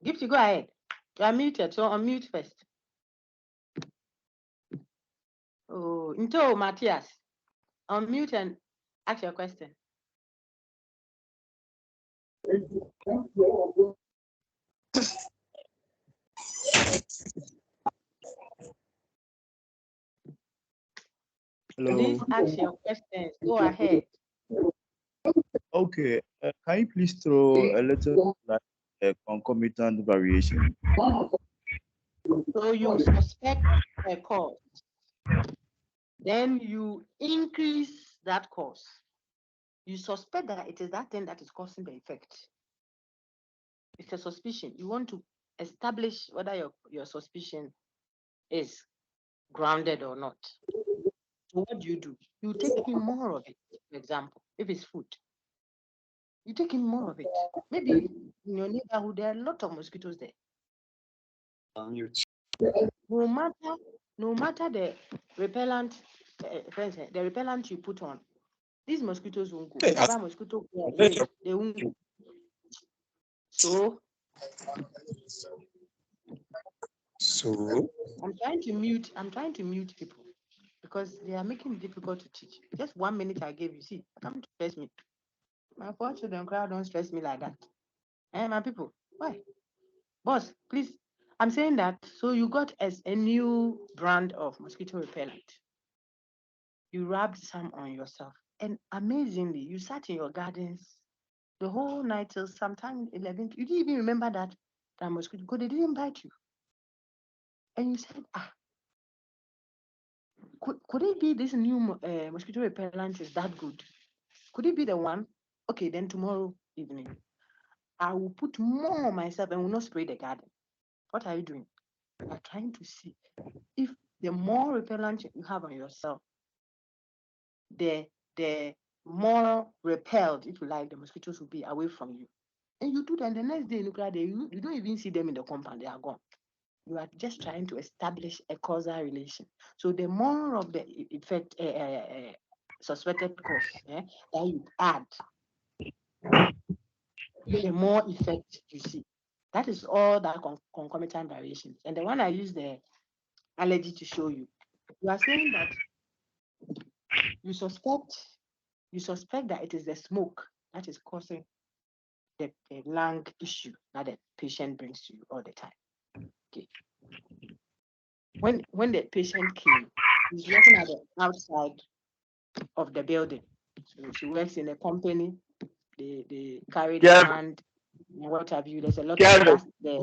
Gifty, go ahead. You are muted, so unmute first. Oh, into Matthias, unmute and ask your question. Hello. Please ask your questions. Go ahead. Okay. Can you please throw a little like a concomitant variation? So you suspect a cause, then you increase that cause. You suspect that it is that thing that is causing the effect. It's a suspicion. You want to establish whether your suspicion is grounded or not. So what do? You take in more of it. For example, if it's food, you take in more of it. Maybe in your neighborhood, there are a lot of mosquitoes there. No matter the repellent, the repellent you put on, these mosquitoes won't go. Mosquito, they won't go. So I'm trying to mute people because they are making it difficult to teach. Just 1 minute I gave you. See, come to stress me. My poor children crowd don't stress me like that. My people, why? Boss, please. I'm saying that so you got as a new brand of mosquito repellent. You rubbed some on yourself, and amazingly, you sat in your gardens the whole night till sometime 11. You didn't even remember that mosquito because they didn't bite you. And you said, could it be this new mosquito repellent is that good? Could it be the one? Okay, then tomorrow evening, I will put more on myself and will not spray the garden. What are you doing? You are trying to see if the more repellent you have on yourself, the more repelled, if you like, the mosquitoes will be away from you. And you do that, and the next day, you don't even see them in the compound, they are gone. You are just trying to establish a causal relation. So the more of the effect, suspected cause that you add, the more effect you see. That is all that concomitant variations. And the one I use the allergy to show you, you are saying that you suspect that it is the smoke that is causing the lung issue that the patient brings to you all the time. Okay. When the patient came, he's working at the outside of the building. So she works in a company. They carry the hand and what have you. There's a lot of dust there.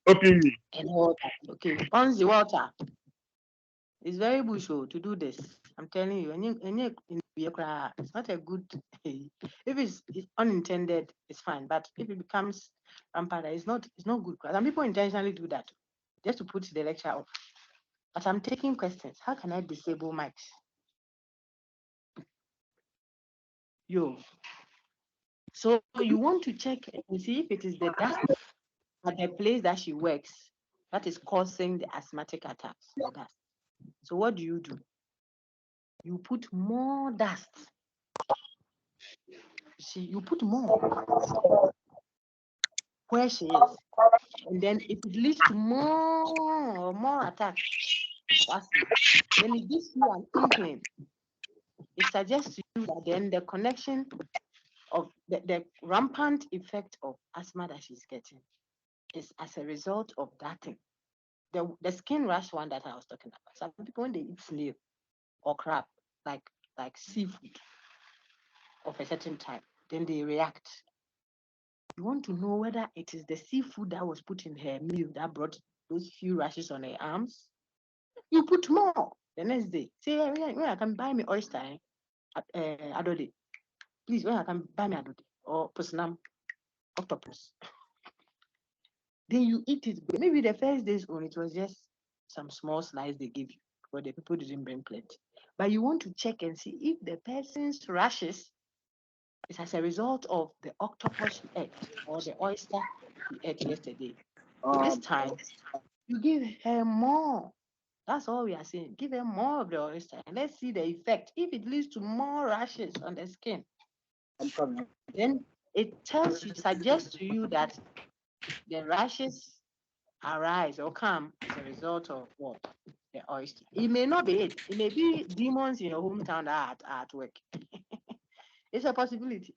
And all that. Okay. On the water. It's very bushful to do this. I'm telling you, it's not a good. If it's unintended, it's fine. But if it becomes rampant, it's not good. Some people intentionally do that just to put the lecture off. But I'm taking questions. How can I disable mics? So you want to check and see if it is the dust at the place that she works that is causing the asthmatic attacks. The dust. So what do? You put more dust. See, you put more where she is, and then it leads to more attacks of asthma. Then it gives you an inkling. It suggests to you that then the connection of the rampant effect of asthma that she's getting is as a result of that thing. The skin rash one that I was talking about. Some people, when they eat snail or crab, like seafood of a certain type, then they react. You want to know whether it is the seafood that was put in her meal that brought those few rashes on her arms. You put more the next day. Say, yeah, I can buy me oyster. Adode. Please, when I can buy me adode or pusnam octopus. Then you eat it. Maybe the first days when it was just some small slice they give you, but the people didn't bring plenty. But you want to check and see if the person's rashes is as a result of the octopus you ate or the oyster you ate yesterday. This time, you give her more. That's all we are saying. Give her more of the oyster and let's see the effect. If it leads to more rashes on the skin, then it suggests to you that the rashes arise or come as a result of what? The oyster. It may not be it. It may be demons in your hometown that are at work. It's a possibility.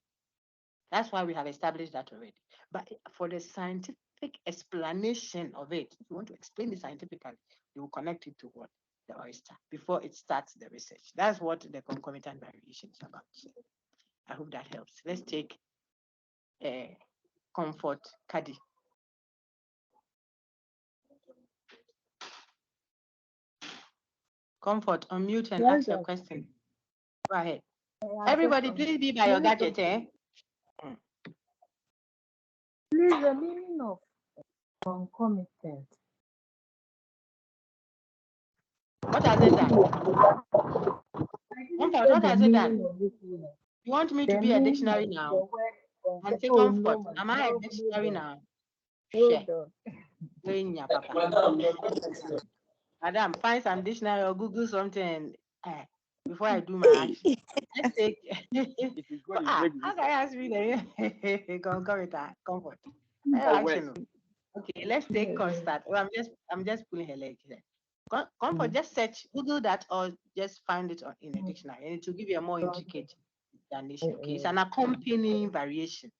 That's why we have established that already. But for the scientific explanation of it, if you want to explain it scientifically, you will connect it to what? The oyster before it starts the research. That's what the concomitant variation is about. So I hope that helps. Let's take Comfort Kadi. Comfort, unmute and ask your question. Go ahead. Everybody, please be by your gadget, eh? Please, the meaning of concomitant. What has it done? Comfort, what has it done? You want me to be a dictionary now? And say comfort. Am I a dictionary now? Madam, find some dictionary or Google something before I do my action. Let's take. How can I ask me the concomitant comfort? Action. Okay, let's take constant. Well, I'm just pulling her leg here. Comfort, just search, Google that, or just find it in a dictionary, and it will give you a more intricate explanation. Okay, it's an accompanying variation.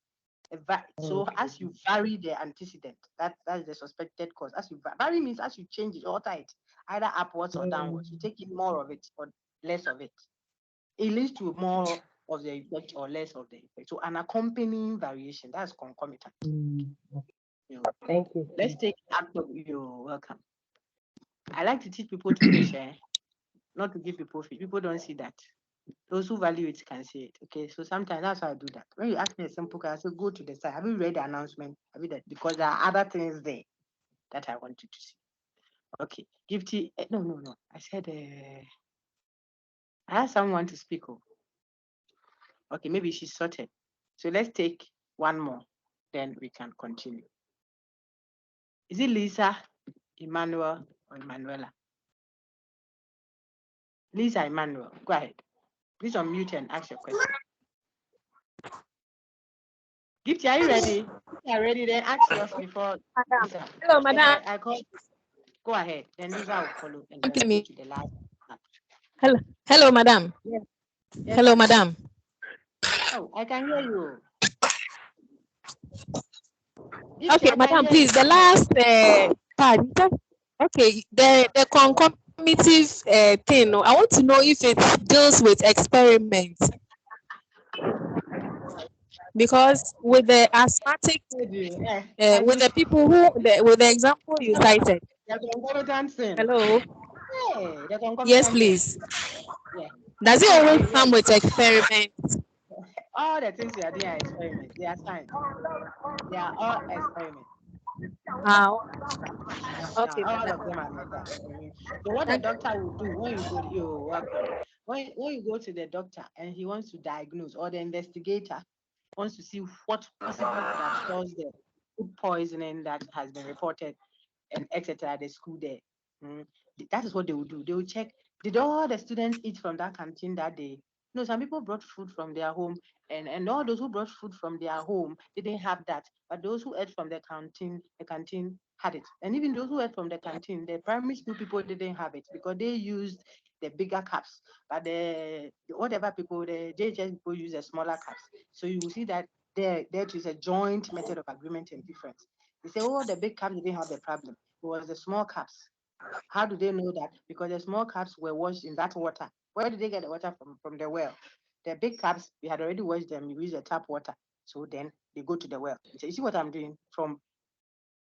So as you vary the antecedent, that's the suspected cause. As you vary means as you change it, alter it, either upwards or downwards. You take in more of it or less of it. It leads to more of the effect or less of the effect. So an accompanying variation, that's concomitant. Thank you. Let's take active. You're welcome. I like to teach people to share, not to give people feed. People don't see that. Those who value it can see it. Okay, so sometimes that's why I do that. When you ask me a simple question, I say, go to the site. Have you read the announcement? Have you that? Because there are other things there that I want you to see. Okay, Gifty. No. I said, I asked someone to speak. Okay, maybe she's sorted. So let's take one more, then we can continue. Is it Lisa, Emmanuel, or Emanuela? Lisa, Emmanuel, go ahead. Please unmute and ask your question. Gifty, are you ready? If you are ready, then ask yours before Lisa. Hello, madam. I call. Go ahead. Then Lisa will follow and then go to the last. Hello, madam. Yes. Hello, madam. Oh, I can hear you. Okay, madam, please, the last part. Okay, the concomitive thing. I want to know if it deals with experiments. Because with the asthmatic, with the people with the example you cited. Hello. Yes, please. Yeah. Does it always come with experiments? All the things we are doing are experiments. They are science. They are all experiments. Okay, all of them are like that. So what the doctor will do when you go, you're welcome. When you go to the doctor and he wants to diagnose, or the investigator wants to see what possibly could have caused the food poisoning that has been reported and etc. at the school there. That is what they will do. They will check, did all the students eat from that canteen that day? No, some people brought food from their home, and all those who brought food from their home didn't have that. But those who ate from the canteen had it. And even those who ate from the canteen, the primary school people didn't have it because they used the bigger cups. But the JHS people use the smaller cups. So you will see that there is a joint method of agreement and difference. They say, oh, the big cups didn't have the problem. It was the small cups. How do they know that? Because the small cups were washed in that water. Where did they get the water from the well? The big cups, we had already washed them. You use the tap water. So then they go to the well. So you see what I'm doing? From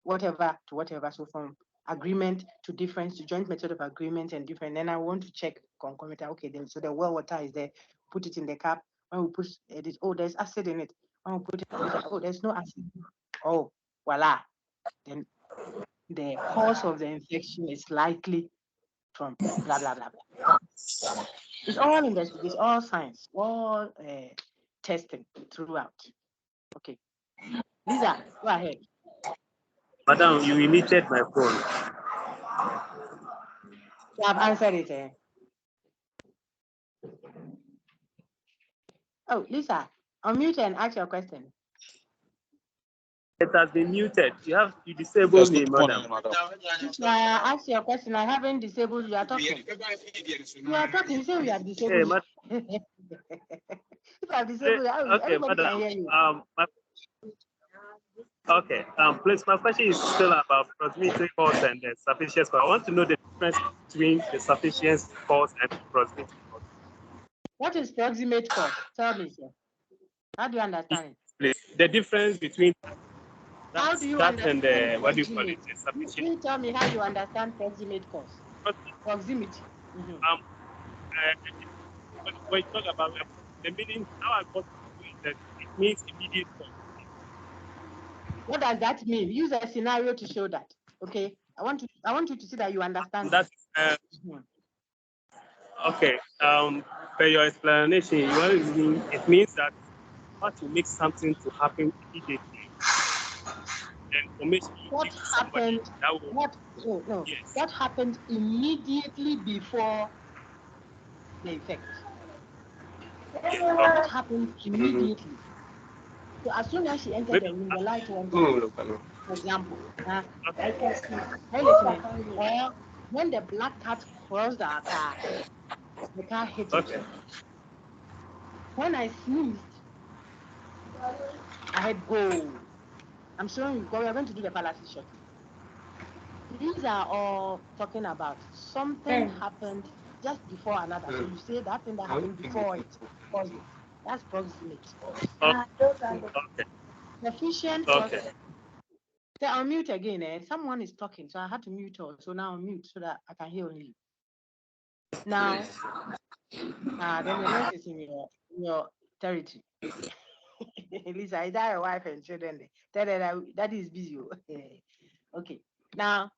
whatever to whatever. So from agreement to difference, to joint method of agreement and different. Then I want to check concomitant. Okay, then so the well water is there. Put it in the cup. When we put it, oh, there's acid in it. When we put it, oh, there's no acid. Oh, voila. Then the cause of the infection is likely from blah blah blah blah. It's all investigation, it's all science, all testing throughout. Okay, Lisa, go ahead. Madam, you muted my phone. You have answered it. Eh? Oh, Lisa, unmute and ask your question. It has been muted. You disabled me, madam. Ask your question. I haven't disabled. You are talking. You are talking. You say we have disabled. Hey, if I have disabled, okay, madam. Can hear you. Okay. Please, my question is still about proximity cause and the sufficiency cause. I want to know the difference between the sufficiency cause and the proximity cause. What is proximate cause? Tell me, sir. How do you understand it? Please, the difference between how do you that understand and what do you call it? Sufficient. Can you tell me how you understand proximate cause? Proximity. Mm-hmm. When you talk about the meaning, how I got to it, that it means immediate cause. What does that mean? Use a scenario to show that. Okay. I want you to see that you understand that. Okay. For your explanation, it means that what to make something to happen immediately. The information you give to somebody that will what happened immediately before the effect. What happened immediately. So as soon as she entered the room, the light went on. For example, are you listening? Or when the black cat crossed our car, the car hit it. When I sneezed, I had go. I'm showing you, we are going to do the fallacy shortly. These are all talking about something happened just before another. So you say that thing that happened before it caused it. That's proximate cause. Sufficient cause. So I'll mute again. Someone is talking, so I had to mute her. So now I'll mute so that I can hear only you. Now, then the rest is in your territory. Lisa, is that your wife and children? Tell her that is busy. Okay. Now,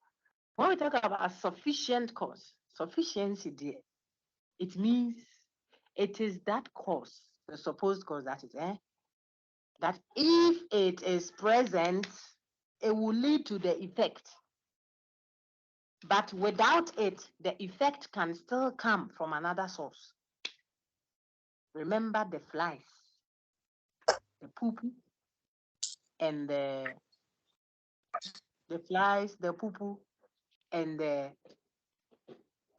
when we talk about a sufficient cause, sufficiency there, it means it is that cause, the supposed cause that is, that if it is present, it will lead to the effect. But without it, the effect can still come from another source. Remember the flies, the poo-poo, and the flies, the poo-poo, and the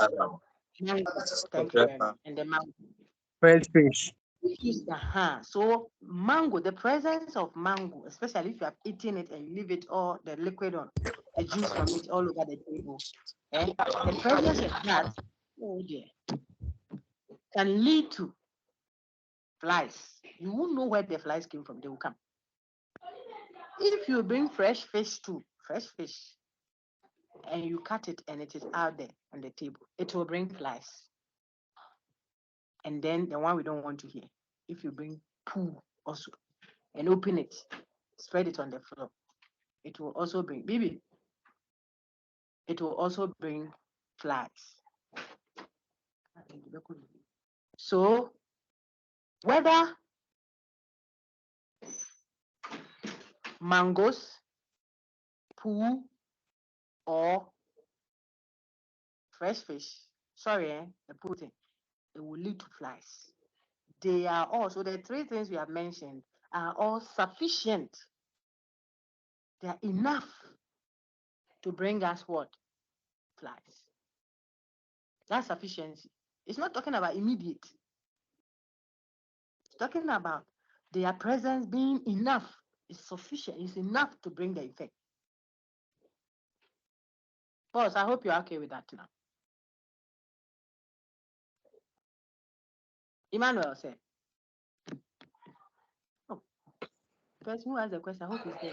mango. Thank you very much. And the mango. Fresh fish. So mango, the presence of mango, especially if you have eaten it and you leave it all the liquid on the juice from it all over the table, the presence of that, oh dear, can lead to flies. You won't know where the flies came from. They will come. If you bring fresh fish, and you cut it and it is out there on the table, it will bring flies. And then the one we don't want to hear, if you bring poo also and open it, spread it on the floor, it will also bring, it will also bring flies. So whether mangoes, poo, or fresh fish, the poo thing, it will lead to flies. They are all, so the three things we have mentioned are all sufficient. They are enough to bring us what? Flies. That's sufficiency. It's not talking about immediate. It's talking about their presence being enough. It's sufficient. It's enough to bring the effect. Boss, I hope you're okay with that now. Emmanuel said. Oh, the person who asked the question, I hope he's there.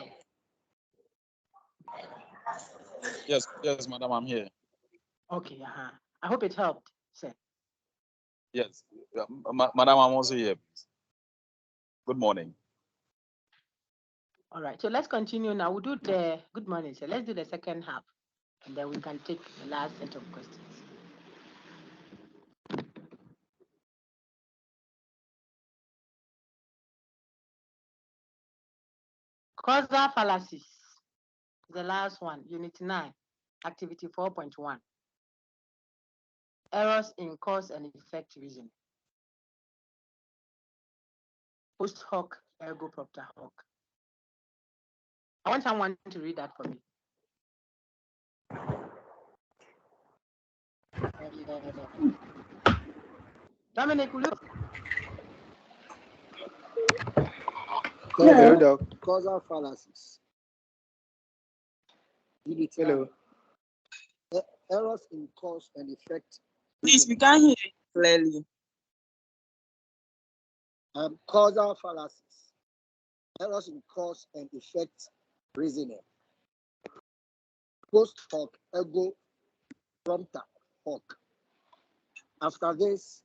Yes, madam, I'm here. Okay, I hope it helped, sir. Yes, madam, I'm also here. Good morning. All right, so let's continue now. We'll do the good morning, sir. Let's do the second half, and then we can take the last set of questions. Causal fallacies, the last one, Unit 9, Activity 4.1. Errors in cause and effect reasoning. Post-hoc, ergo propter hoc. I want someone to read that for me. Dominic, will you? Causal fallacies. Unit Hello. 9. Errors in cause and effect. Please, we can't hear you clearly. Causal fallacies. Errors in cause and effect reasoning. Post-hoc, ergo propter hoc. After this,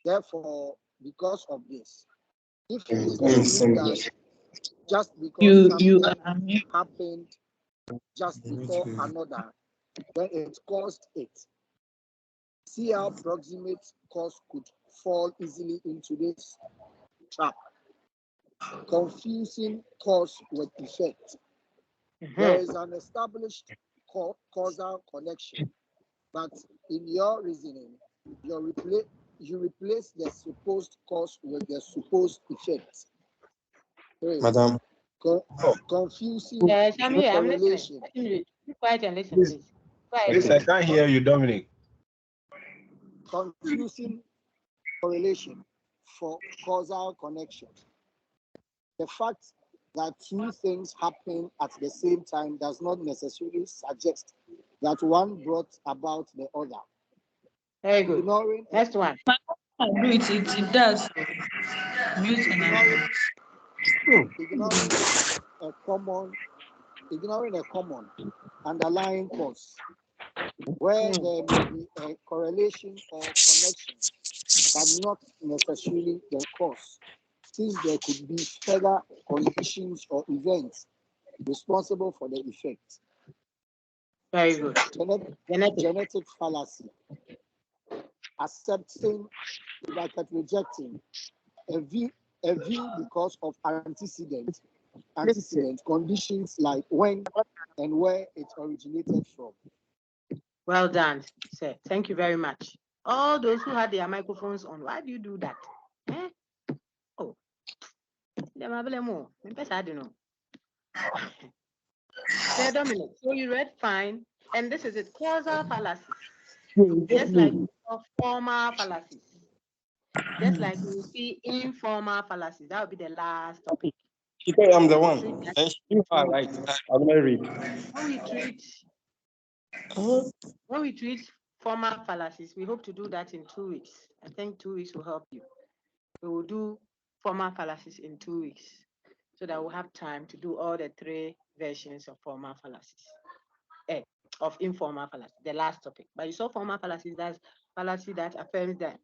therefore, because of this. If it is true that just because something happened just before another, then it caused it. See how proximate cause could fall easily into this trap. Confusing cause with effect. There is an established causal connection, but in your reasoning, you replace the supposed cause with the supposed effect. Madam. Confusing Shami, I'm correlation. listening. Be quiet and listen, please. Please, I can't hear you, Dominic. Confusing correlation for causal connection. The fact that two things happen at the same time does not necessarily suggest that one brought about the other. Very good. Next one. It does. Ignoring a common underlying cause where there may be a correlation or connection, but not necessarily the cause, since there could be further conditions or events responsible for the effect. Very good. Genetic fallacy. Accepting, rejecting a view because of antecedent conditions like when and where it originated from. Well done, sir. Thank you very much. All those who had their microphones on, why do you do that? Eh? Oh, I don't know. Sir Dominic, so you read fine, and this is it, causal fallacies. Just like formal fallacies. Just like we see informal fallacies. That would be the last topic. Because I'm the one. And you are right. I'm married. When we treat formal fallacies, we hope to do that in 2 weeks. I think 2 weeks will help you. We will do formal fallacies in 2 weeks so that we'll have time to do all the 3 versions of formal fallacies. Of informal fallacy, the last topic. But you saw formal fallacies, that's fallacy that affirms the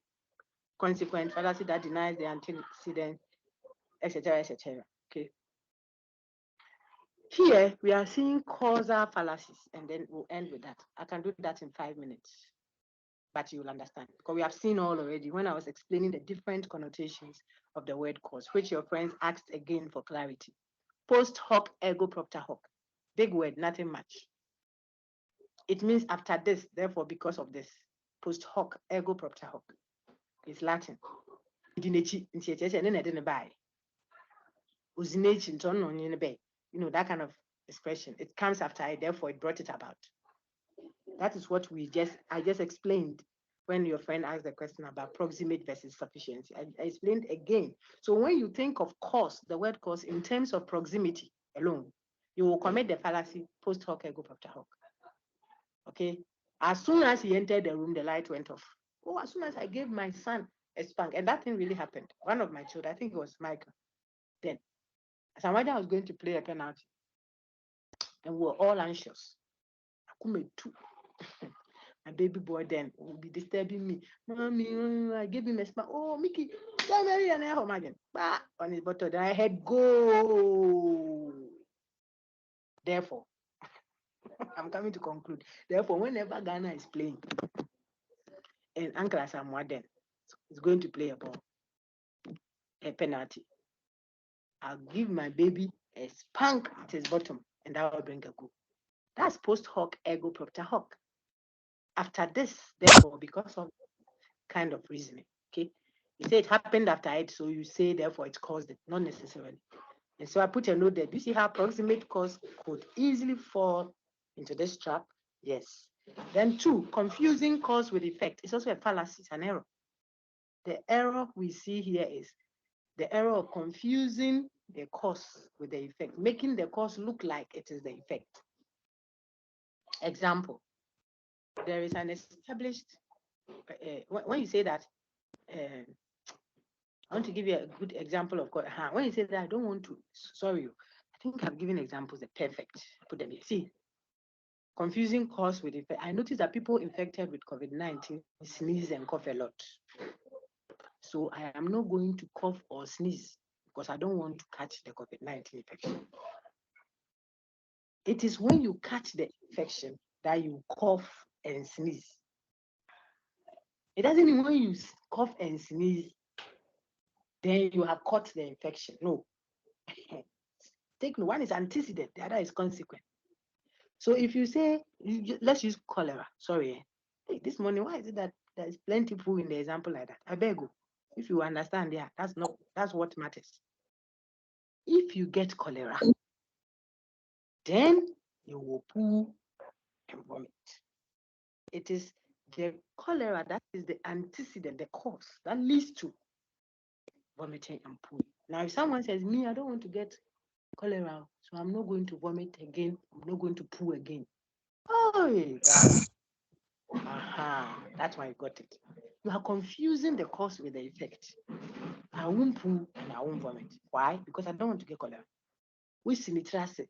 consequent, fallacy that denies the antecedent, etc., etc. Okay. Here we are seeing causal fallacies, and then we'll end with that. I can do that in 5 minutes, but you'll understand because we have seen all already when I was explaining the different connotations of the word cause, which your friends asked again for clarity. Post-hoc, ergo propter hoc. Big word, nothing much. It means after this, therefore, because of this. Post-hoc, ergo propter hoc. It's Latin. You know, that kind of expression. It comes after it, therefore it brought it about. That is what I just explained when your friend asked the question about proximate versus sufficiency. I explained again. So when you think of cause, the word cause in terms of proximity alone, you will commit the fallacy post hoc, ergo propter hoc. Okay. As soon as he entered the room, the light went off. Oh, as soon as I gave my son a spank, and that thing really happened. One of my children, I think it was Michael. Then, as I was going to play a penalty, and we were all anxious. My baby boy then will be disturbing me. Mommy, I gave him a smile. Oh, Mickey, on his bottle. Then I had go. Therefore, I'm coming to conclude. Therefore, whenever Ghana is playing and Uncle Asamoah then is going to play a ball, a penalty, I'll give my baby a spank at his bottom and that will bring a goal. That's post-hoc, ergo propter hoc. After this, therefore, because of kind of reasoning, okay? You say it happened after it, so you say therefore it caused it, not necessarily. And so I put a note there. Do you see how proximate cause could easily fall into this trap? Yes. Then 2, confusing cause with effect. It's also a fallacy, it's an error. The error we see here is the error of confusing the cause with the effect, making the cause look like it is the effect. Example, there is an established, when you say that, I want to give you a good example of God. When you say that, I don't want to, sorry, I think I've given examples, the perfect, put them here. See, confusing cause with effect. I noticed that people infected with COVID-19 sneeze and cough a lot. So I am not going to cough or sneeze because I don't want to catch the COVID-19 infection. It is when you catch the infection that you cough and sneeze. It doesn't mean when you cough and sneeze, then you have caught the infection. No. Take no, one is antecedent, the other is consequent. So if you say, let's use cholera. Sorry, hey, this morning, why is it that there's plenty of people in the example like that? I beg you, if you understand, yeah, that's what matters. If you get cholera, then you will poo and vomit. It is the cholera that is the antecedent, the cause that leads to vomiting and pooing. Now, if someone says, me, I don't want to get cholera, so I'm not going to vomit again, I'm not going to poo again. Oh, that's why you got it. You are confusing the cause with the effect. I won't poo and I won't vomit. Why? Because I don't want to get cholera. We sinitrase.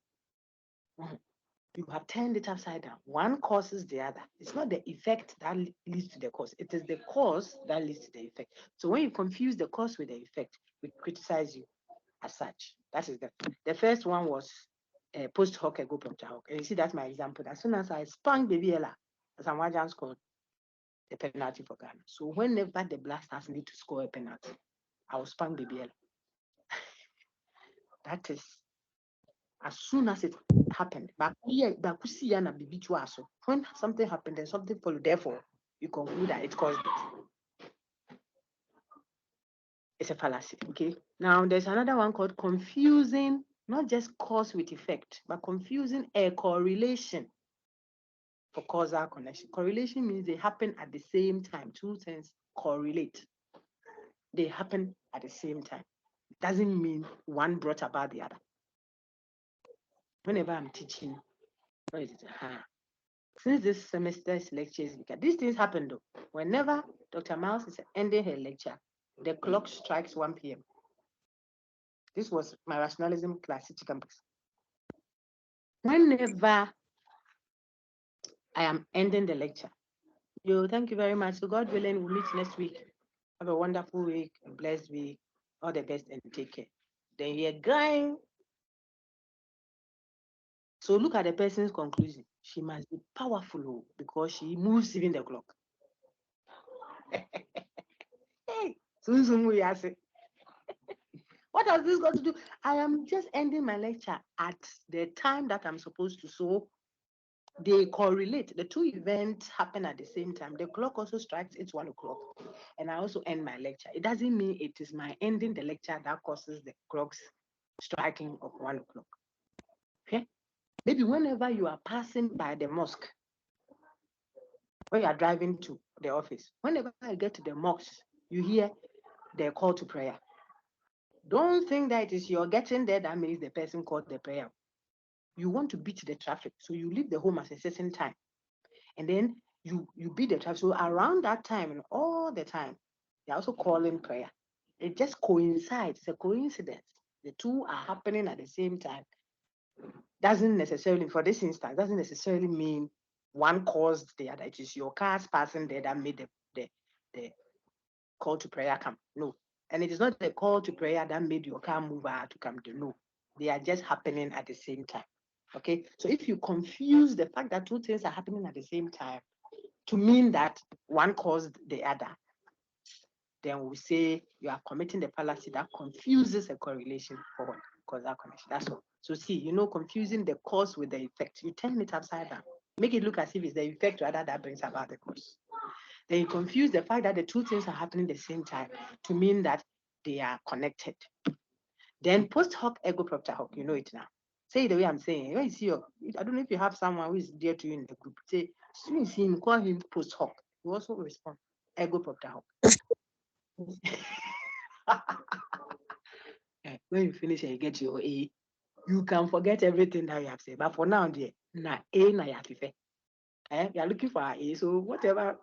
You have turned it upside down. One causes the other. It's not the effect that leads to the cause. It is the cause that leads to the effect. So when you confuse the cause with the effect, we criticize you as such. That is the first one was post-hoc, ergo propter hoc. And you see, that's my example. As soon as I spank baby Ella, as I'm watching scored the penalty for Ghana. So whenever the Blasters need to score a penalty, I will spank baby Ella. That is as soon as it happened. But when something happened and something followed, therefore you conclude that it caused it. It's a fallacy. Okay. Now there's another one called confusing, not just cause with effect, but confusing a correlation for causal connection. Correlation means they happen at the same time. Two things correlate. They happen at the same time. It doesn't mean one brought about the other. Whenever I'm teaching, what is it? Since this semester's lectures began, these things happen though. Whenever Dr. Miles is ending her lecture, the clock strikes 1 p.m. This was my rationalism class, City Campus. Whenever I am ending the lecture, thank you very much. So God willing, we'll meet next week. Have a wonderful week, a blessed week, all the best, and take care. Then you're going. So look at the person's conclusion. She must be powerful because she moves even the clock. Hey, what has this got to do? I am just ending my lecture at the time that I'm supposed to. So they correlate. The two events happen at the same time. The clock also strikes, it's 1 o'clock. And I also end my lecture. It doesn't mean it is my ending the lecture that causes the clocks striking of 1 o'clock. Okay? Maybe whenever you are passing by the mosque, when you are driving to the office, whenever I get to the mosque, you hear the call to prayer. Don't think that it is you're getting there that means the person called the prayer. You want to beat the traffic, so you leave the home at a certain time, and then you beat the traffic. So around that time and all the time, they're also calling prayer. It just coincides. It's a coincidence. The two are happening at the same time. Doesn't necessarily, for this instance, doesn't necessarily mean one caused the other. It is your cars passing there that made the call to prayer come. No. And it is not the call to prayer that made your car move to come to. No. They are just happening at the same time. Okay. So if you confuse the fact that two things are happening at the same time to mean that one caused the other, then we say you are committing the fallacy that confuses a correlation for what? Causal connection. That's all. So see, confusing the cause with the effect. You turn it upside down. Make it look as if it's the effect rather that brings about the cause. Then you confuse the fact that the two things are happening at the same time to mean that they are connected. Then post-hoc, ego propter hoc, you know it now. Say it the way I'm saying. When you see I don't know if you have someone who is dear to you in the group, say, soon you see him, call him post-hoc. You also respond, ego propter hoc. When you finish and you get your A, you can forget everything that you have said. But for now, dear, na A na ya fife. You are looking for an A, so whatever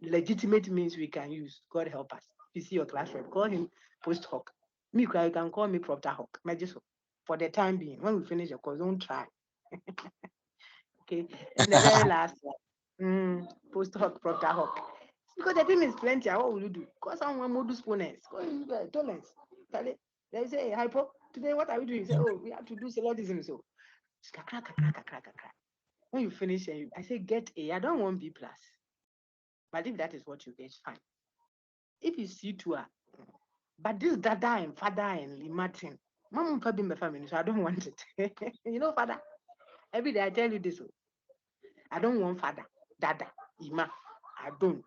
legitimate means we can use, God help us. If you see your classroom, call him post-hoc. Me, you can call me propter hoc. For the time being, when we finish your course, don't try. Okay, and the very last one, post-hoc, propter hoc. Because the thing is plenty. What will you do? Call someone modus ponens. Call him tolerance. They say, hypo, today what are we doing? You say, oh, we have to do syllogism. So, when you finish, I say, get A. I don't want B plus. But if that is what you get, fine. If you see two, but this dada and father and Martin, mom will be my family, so I don't want it. Father, every day I tell you this. I don't want father, dada, Ima. I don't.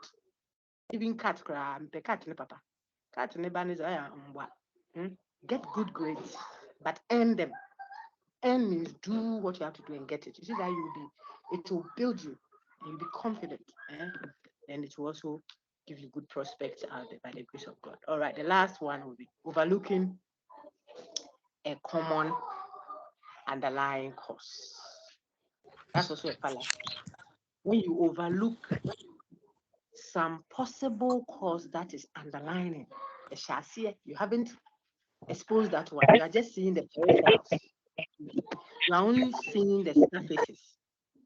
Even cat cry, the cat ne papa. Cat ne banis get good grades, but earn them. Earn means do what you have to do and get it. You see that it will build you and you'll be confident. And it will also give you good prospects out there by the grace of God. All right, the last one will be overlooking a common underlying cause. That's also a fallacy. When you overlook some possible cause that is underlying the chassis, you haven't exposed that one. You are just seeing the peripherals. You are only seeing the surfaces.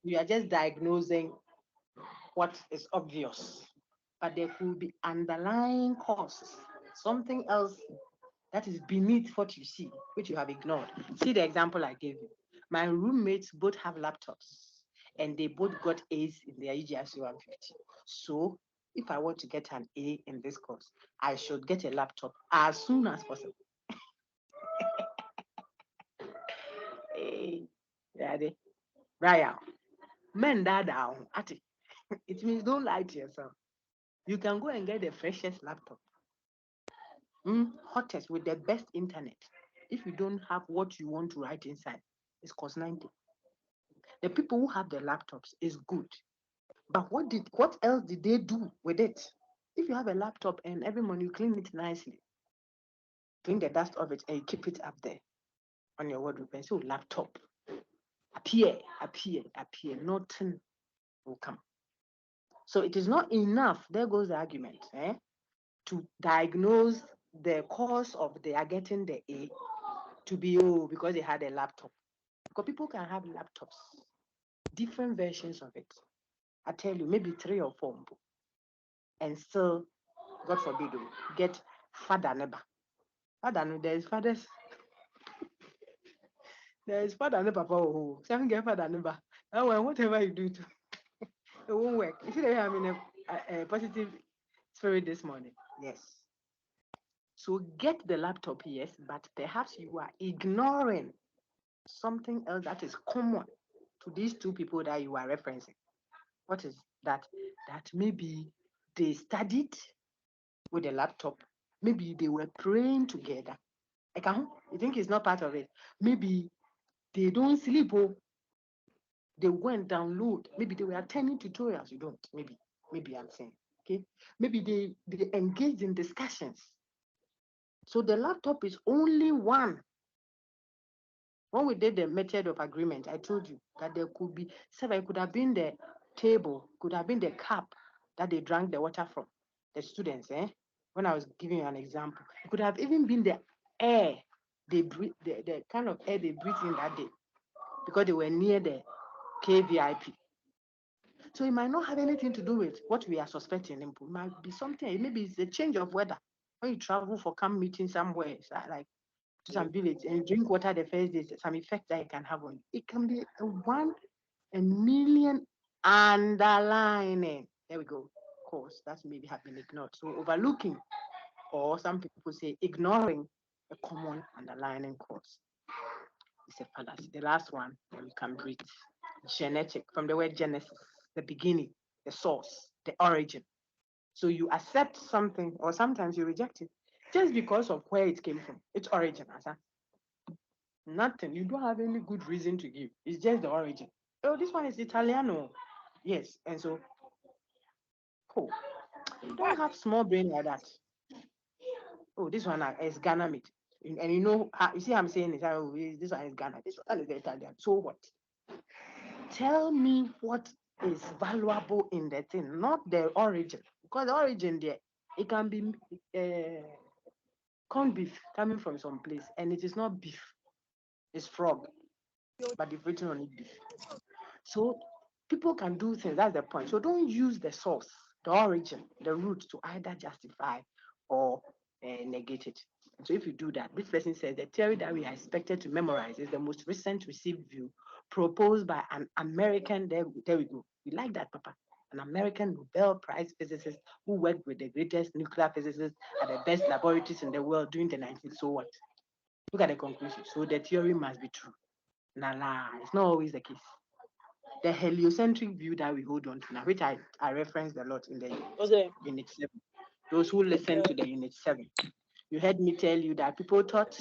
You are just diagnosing what is obvious. But there could be underlying causes, something else that is beneath what you see, which you have ignored. See the example I gave you. My roommates both have laptops and they both got A's in their UGRC150. So if I want to get an A in this course, I should get a laptop as soon as possible. Hey, daddy. Right. Men that down. It means don't lie to yourself. You can go and get the freshest laptop. Hottest with the best internet. If you don't have what you want to write inside, it's cost 90. The people who have the laptops is good. But what else did they do with it? If you have a laptop and every morning you clean it nicely, clean the dust of it and you keep it up there on your wardrobe and say, laptop, appear, nothing will come. So it is not enough, there goes the argument, to diagnose the cause of they are getting the A to be because they had a laptop. Because people can have laptops, different versions of it. I tell you, maybe 3 or 4, and still, God forbid, get father neighbor. Father, there's fathers. There's father and papa who can get father neighbor. Whatever you do, it won't work. You see that I'm in a positive spirit this morning. Yes. So get the laptop, yes, but perhaps you are ignoring something else that is common to these two people that you are referencing. What is that? That maybe they studied with a laptop. Maybe they were praying together. You think it's not part of it? Maybe they don't sleep. They went download. Maybe they were attending tutorials. You don't. Maybe I'm saying. Okay. Maybe they engaged in discussions. So the laptop is only one. When we did the method of agreement, I told you that there could be several. It could have been the table, could have been the cup that they drank the water from, the students, when I was giving you an example. It could have even been the air they breathe, the kind of air they breathed in that day, because they were near the KVIP. So it might not have anything to do with what we are suspecting. It might be something, maybe it's a change of weather. When you travel for camp meeting somewhere, like to some village, and you drink water the first day, some effect that it can have on you. It can be a 1 in million underlining. There we go. Cause that's maybe have been ignored. So overlooking, or some people say ignoring, a common underlying cause. It's a fallacy. The last one we can read, genetic, from the word genesis, the beginning, the source, the origin. So you accept something, or sometimes you reject it, just because of where it came from, its origin. Nothing. You don't have any good reason to give. It's just the origin. Oh, this one is Italiano. Yes, and so cool. You don't have small brain like that. Oh, this one is Ghana meat. And you know, you see, I'm saying this. Oh, this one is Ghana. This one is Italian. So what? Tell me what is valuable in the thing, not the origin. Because the origin there, it can be corned beef coming from some place, and it is not beef. It's frog, but they've written on it beef. So people can do things. That's the point. So don't use the source, the origin, the root to either justify or negate it. So if you do that, this person says the theory that we are expected to memorize is the most recent received view proposed by an American. There we go. We like that, Papa. An American Nobel Prize physicist who worked with the greatest nuclear physicists at the best laboratories in the world during the 19th. So what? Look at the conclusion. So the theory must be true. Nah, it's not always the case. The heliocentric view that we hold on to now, which I referenced a lot in the unit 7. Those who listen to the unit 7, you heard me tell you that people thought,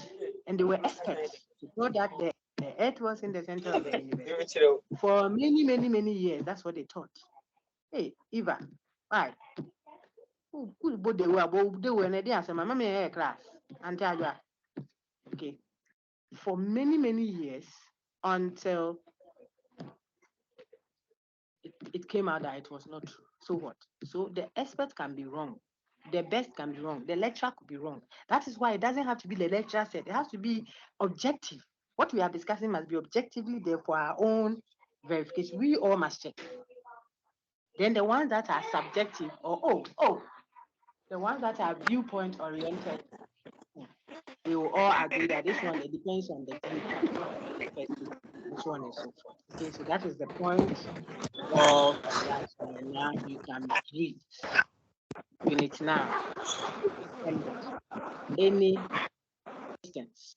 and they were experts, to know that the earth was in the center of the universe. For many, many, many years, that's what they thought. Hey, Eva, why? They were in the my mommy class. Okay. For many, many years, until it came out that it was not true. So what? So the expert can be wrong. The best can be wrong. The lecturer could be wrong. That is why it doesn't have to be the lecturer said. It has to be objective. What we are discussing must be objectively there for our own verification. We all must check. Then the ones that are subjective, or the ones that are viewpoint oriented, we will all agree that this one, it depends on the viewpoint, and so on and so forth. Okay, so that is the point of that. Now you can read unit now. Any questions?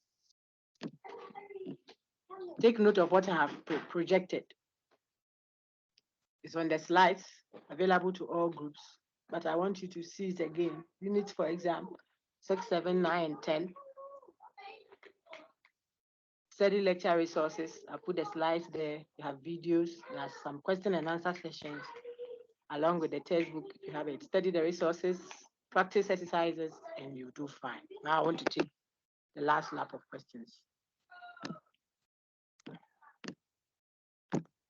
Take note of what I have projected. It's on the slides, available to all groups, but I want you to see it again. Units for exam 6, 7, 9, and 10. Study lecture resources. I put the slides there. You have videos. There's some question and answer sessions along with the textbook. You have it. Study the resources, practice exercises, and you do fine. Now I want to take the last lap of questions.